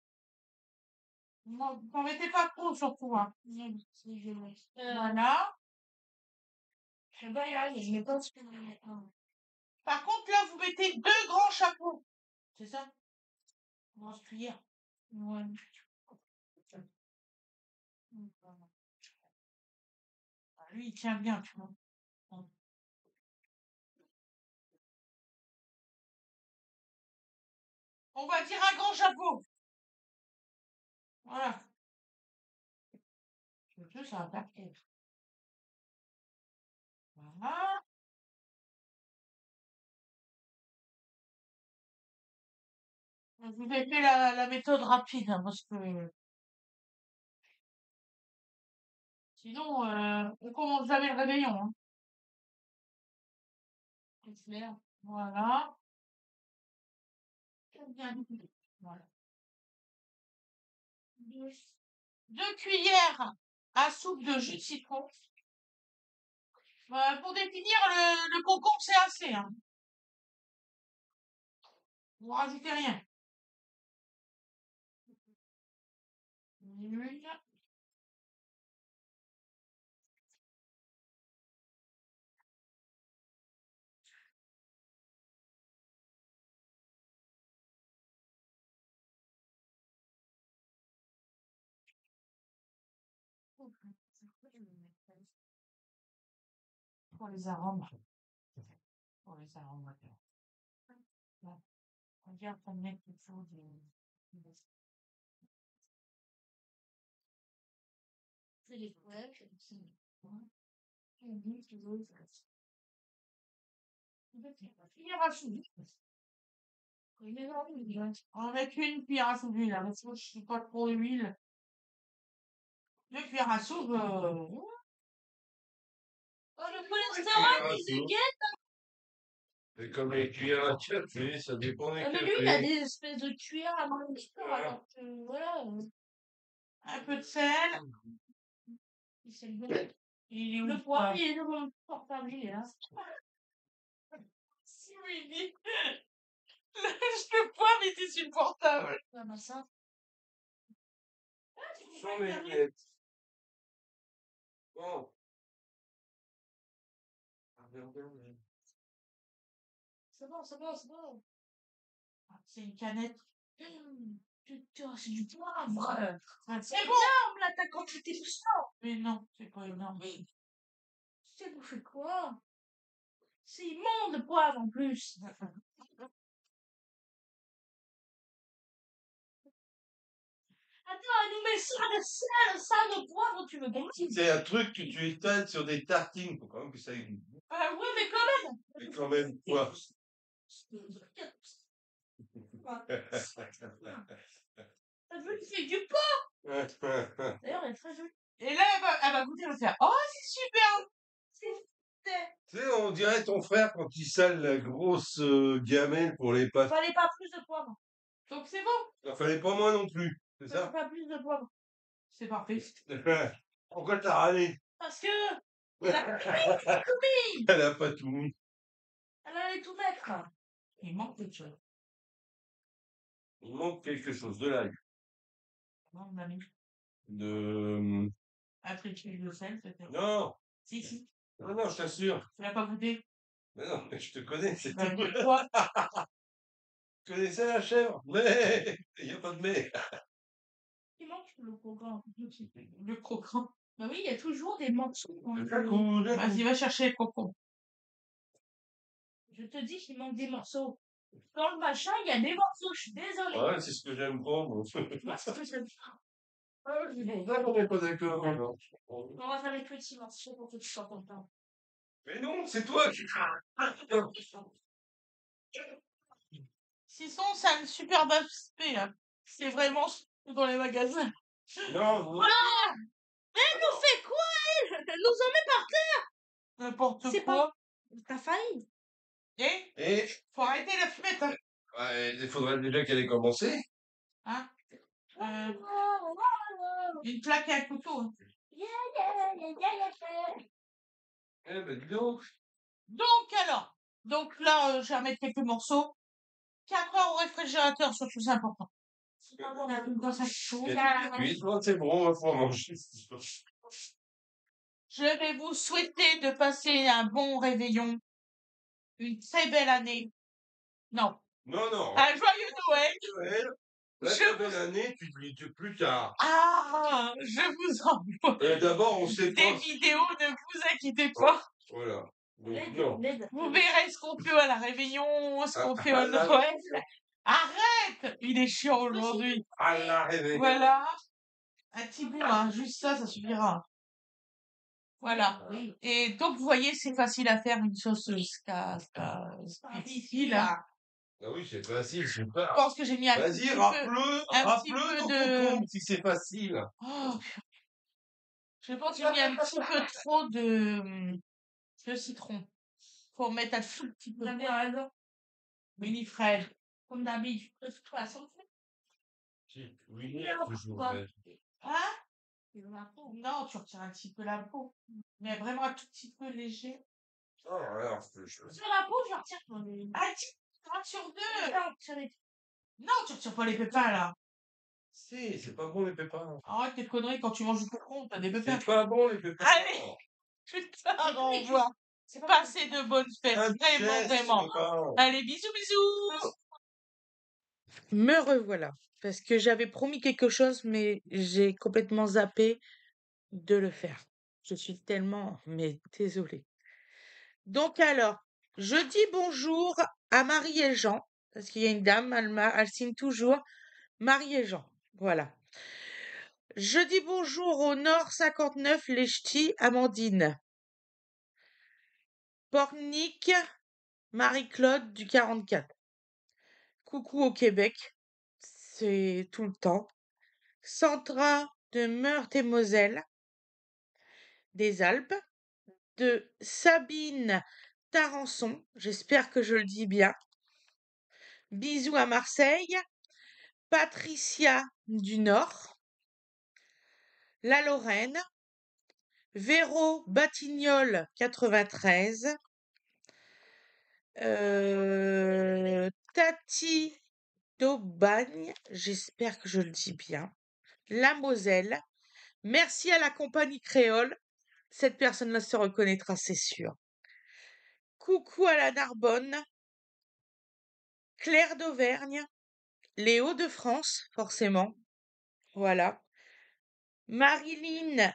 Vous n'en mettez pas trop, surtout. Hein. Voilà. Je vais pas y aller, je mets pas ce que Par contre, là, vous mettez 2 grands chapeaux. C'est ça? Grosse cuillère. Ouais. Ah, lui, il tient bien, tu vois. On va dire un grand chapeau. Voilà. Ça va partir. Voilà. Je vous ai fait la méthode rapide, hein, parce que sinon, on commence jamais le réveillon, hein. C'est clair. Voilà. Voilà. 2 cuillères à soupe de jus de citron. Pour définir le concombre, c'est assez, hein. Vous rajoutez rien. Une. Pour les arômes. Pour les arômes, voilà. Regarde, ça me met quelque chose c'est les couleurs, c'est cuillère à soupe. On va mettre une cuillère à soupe d'huile, hein, parce que je suis pas trop d'huile. 2 cuillères à soupe. Oh, le Cuillère cholestérol, à il soupe. dégaine. C'est comme les cuillères à café, ça dépend des Ah, mais lui, il a cafés. des espèces de cuillères à manger, alors que, voilà. Un peu de sel. C'est le bon. Il est où Le le poivre, poivre? il est dans mon portable, il est là. Si, oui, il dit. Le poivre était insupportable. Ah, bah, ça. Sans les lunettes. Bon. C'est bon, c'est bon, c'est bon. C'est une canette. Putain, c'est du poivre. C'est C'est bon. énorme, là, ta quantité de sang. Mais non, c'est pas énorme. Tu sais, vous faites quoi? C'est immonde, le poivre, en plus. Attends, elle nous met ça de sel, ça de poivre, tu veux bon? C'est un truc que tu étales sur des tartines. Faut quand même que ça ait du goût. Ouais, mais quand même. Mais quand même, quoi. T'as vu, il fait du pain. D'ailleurs, elle est très jolie. Et là, elle va goûter, elle va faire oh, c'est super. Tu sais, on dirait ton frère quand il sale la grosse gamelle pour les pâtes. Fallait pas plus de poivre. Donc c'est bon. Il fallait pas moins non plus. C'est Fallait ça? pas plus de poivre. C'est parfait. Pourquoi t'as râlé? Parce que elle a tout mis. Elle a pas tout mis. Elle allait tout mettre. Il manque quelque chose. Il manque quelque chose de l'ail. Non, on a mis. De... Après, tu le sel, c'était. Non, Si. non, je t'assure. Tu l'as pas goûté? Mais non, mais je te connais, c'est Ben, tout. quoi? Tu connaissais la chèvre? Mais il n'y a pas de mais. Il manque le croquant. Le croquant. Bah oui, il y a toujours des morceaux. Vas-y, va chercher le croquant. Je te dis qu'il manque des morceaux. Dans le machin, il y a des morceaux. Je suis désolée. Ouais, c'est ce que j'aime prendre. Moi, c'est ce que j'aime. Ah, c'est pour ça qu'on n'est pas d'accord. alors. On va faire les petits morceaux pour que tu sois content. Mais non, c'est toi qui... Sinon, ça a une superbe aspect, hein. C'est vraiment dans les magasins. Non, non. Elle nous fait quoi, elle? Elle nous en met par terre. N'importe C'est quoi. T'as failli. Et Faut arrêter la fumette, hein. ouais, il faudrait déjà qu'elle ait commencé. Hein une plaque et un couteau. Hein. Eh ben, dis donc. Donc là, je vais mettre quelques morceaux. 4 heures au réfrigérateur, surtout, c'est important. C'est pas bon, on a tout dans sa chose. Oui, c'est bon, on va pouvoir manger. Je vais vous souhaiter de passer un bon réveillon, une très belle année. Non, Non. un joyeux Noël. Noël, la Je très belle année, tu te lis plus tard. Ah, je vous envoie D'abord, on sait des pas. vidéos, ne vous inquiétez pas. Voilà. Donc, non. Vous verrez ce qu'on fait à la réveillon, ce qu'on fait à la Noël. Arrête! Il est chiant aujourd'hui. À la réveillon. Voilà. Un petit bout, hein. Juste ça, ça suffira. Voilà. Et donc, vous voyez, c'est facile à faire une sauce ici, là. Ah oui, c'est facile, Je super. pense que j'ai mis un tout Vas-y, petit peu, rappeleux, un petit rappeleux peu dans de... ton compte si c'est facile. Oh, je pense que j'ai mis un petit peu trop de citron. Faut en mettre un tout petit peu. T'as bien raison. Winifred. Comme d'habitude, de toute façon. Si, oui, Il y a toujours quoi? vert. Hein? Il y en a pas. Non, tu retires un petit peu la peau. Mais vraiment un tout petit peu léger. Oh, alors, Sur la peau, je retire ton Ah, tiens, 1 sur 2. Non, sur les- Non, tu retires pas les pépins, là. Si, c'est pas bon les pépins. Arrête tes conneries, quand tu manges du concombre, t'as des pépins. C'est pas bon les pépins. Allez, putain, au revoir. C'est pas Passez de bonnes fêtes. Un Vraiment, chest, vraiment. pépins. Allez, bisous, bisous. Me revoilà. Parce que j'avais promis quelque chose, mais j'ai complètement zappé de le faire. Je suis tellement, mais désolée. Donc alors, je dis bonjour à Marie et Jean, parce qu'il y a une dame, elle signe toujours Marie et Jean. Voilà. Je dis bonjour au Nord 59, les ch'tis, Amandine. Pornic, Marie-Claude du 44. Coucou au Québec, c'est tout le temps. Sandra de Meurthe-et-Moselle, des Alpes. De Sabine Tarançon, j'espère que je le dis bien. Bisous à Marseille. Patricia du Nord. La Lorraine. Véro Batignolles 93. Tati d'Aubagne, j'espère que je le dis bien. La Moselle. Merci à la compagnie créole. Cette personne-là se reconnaîtra, c'est sûr. Coucou à la Narbonne. Claire d'Auvergne. Les Hauts-de-France, forcément. Voilà. Marilyn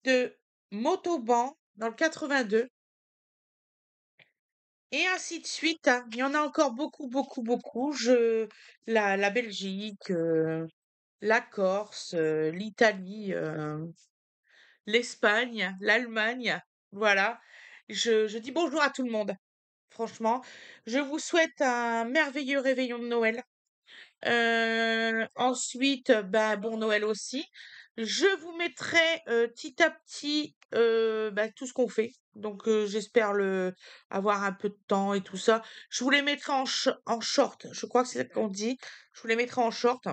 de Montauban, dans le 82. Et ainsi de suite, hein. Il y en a encore beaucoup, beaucoup, beaucoup. La Belgique, la Corse, l'Italie, l'Espagne, l'Allemagne. Voilà. Je dis bonjour à tout le monde. Franchement, je vous souhaite un merveilleux réveillon de Noël. Ensuite, bah, bon Noël aussi. Je vous mettrai petit à petit bah, tout ce qu'on fait. Donc j'espère avoir un peu de temps et tout ça. Je vous les mettrai en short. Je crois que c'est ça qu'on dit. Je vous les mettrai en short.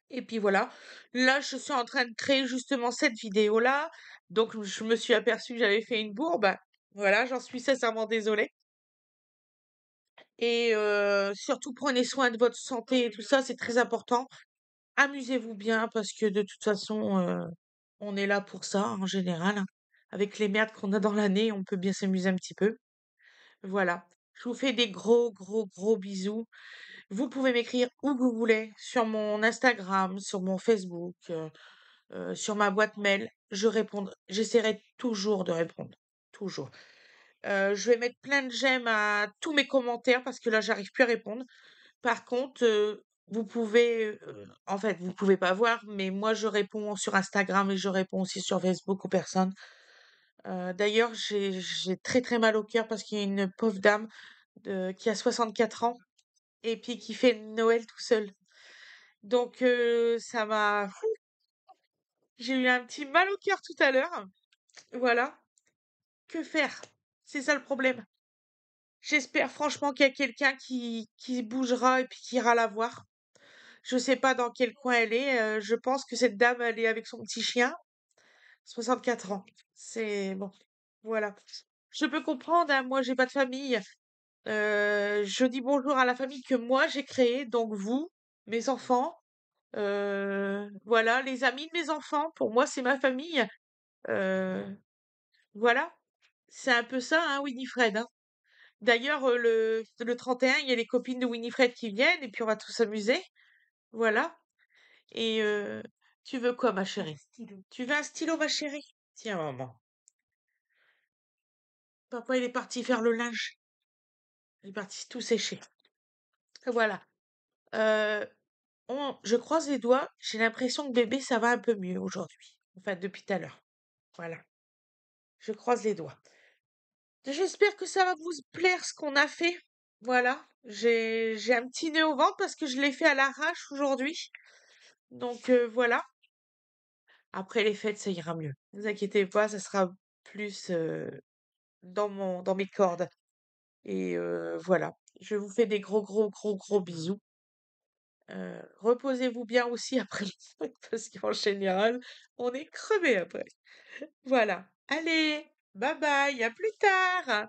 Et puis voilà. Là, je suis en train de créer justement cette vidéo-là. Donc je me suis aperçue que j'avais fait une bourbe. Voilà, j'en suis sincèrement désolée. Et surtout, prenez soin de votre santé et tout ça, c'est très important. Amusez-vous bien parce que de toute façon, on est là pour ça en général, hein. Avec les merdes qu'on a dans l'année, on peut bien s'amuser un petit peu. Voilà. Je vous fais des gros, gros, gros bisous. Vous pouvez m'écrire où vous voulez, sur mon Instagram, sur mon Facebook, sur ma boîte mail. J'essaierai toujours de répondre. Toujours. Je vais mettre plein de j'aime à tous mes commentaires parce que là, j'arrive plus à répondre. Par contre, vous pouvez, en fait, vous pouvez pas voir, mais moi, je réponds sur Instagram et je réponds aussi sur Facebook aux personnes. D'ailleurs, j'ai très, très mal au cœur parce qu'il y a une pauvre dame qui a 64 ans et puis qui fait Noël tout seul. Donc, ça m'a... J'ai eu un petit mal au cœur tout à l'heure. Voilà. Que faire? C'est ça le problème. J'espère franchement qu'il y a quelqu'un qui bougera et puis qui ira la voir. Je sais pas dans quel coin elle est. Je pense que cette dame, elle est avec son petit chien. 64 ans. C'est bon. Voilà. Je peux comprendre, hein, moi, j'ai pas de famille. Je dis bonjour à la famille que moi j'ai créée, donc vous, mes enfants. Voilà, les amis de mes enfants. Pour moi, c'est ma famille. Euh, voilà. C'est un peu ça, hein, Winifred, hein. D'ailleurs, le 31, il y a les copines de Winifred qui viennent et puis on va tous s'amuser. Voilà. Et tu veux quoi, ma chérie? Tu veux un stylo, ma chérie? Tiens, maman. Papa, il est parti faire le linge. Il est parti tout sécher. Voilà. Euh, je croise les doigts. J'ai l'impression que bébé, ça va un peu mieux aujourd'hui. Enfin, depuis tout à l'heure. Voilà. Je croise les doigts. J'espère que ça va vous plaire ce qu'on a fait. Voilà, j'ai un petit nœud au ventre parce que je l'ai fait à l'arrache aujourd'hui. Donc voilà. Après les fêtes, ça ira mieux. Ne vous inquiétez pas, ça sera plus dans mes cordes. Et voilà. Je vous fais des gros, gros, gros, gros bisous. Reposez-vous bien aussi après le truc parce qu'en général, on est crevé après. Voilà. Allez, bye bye, à plus tard.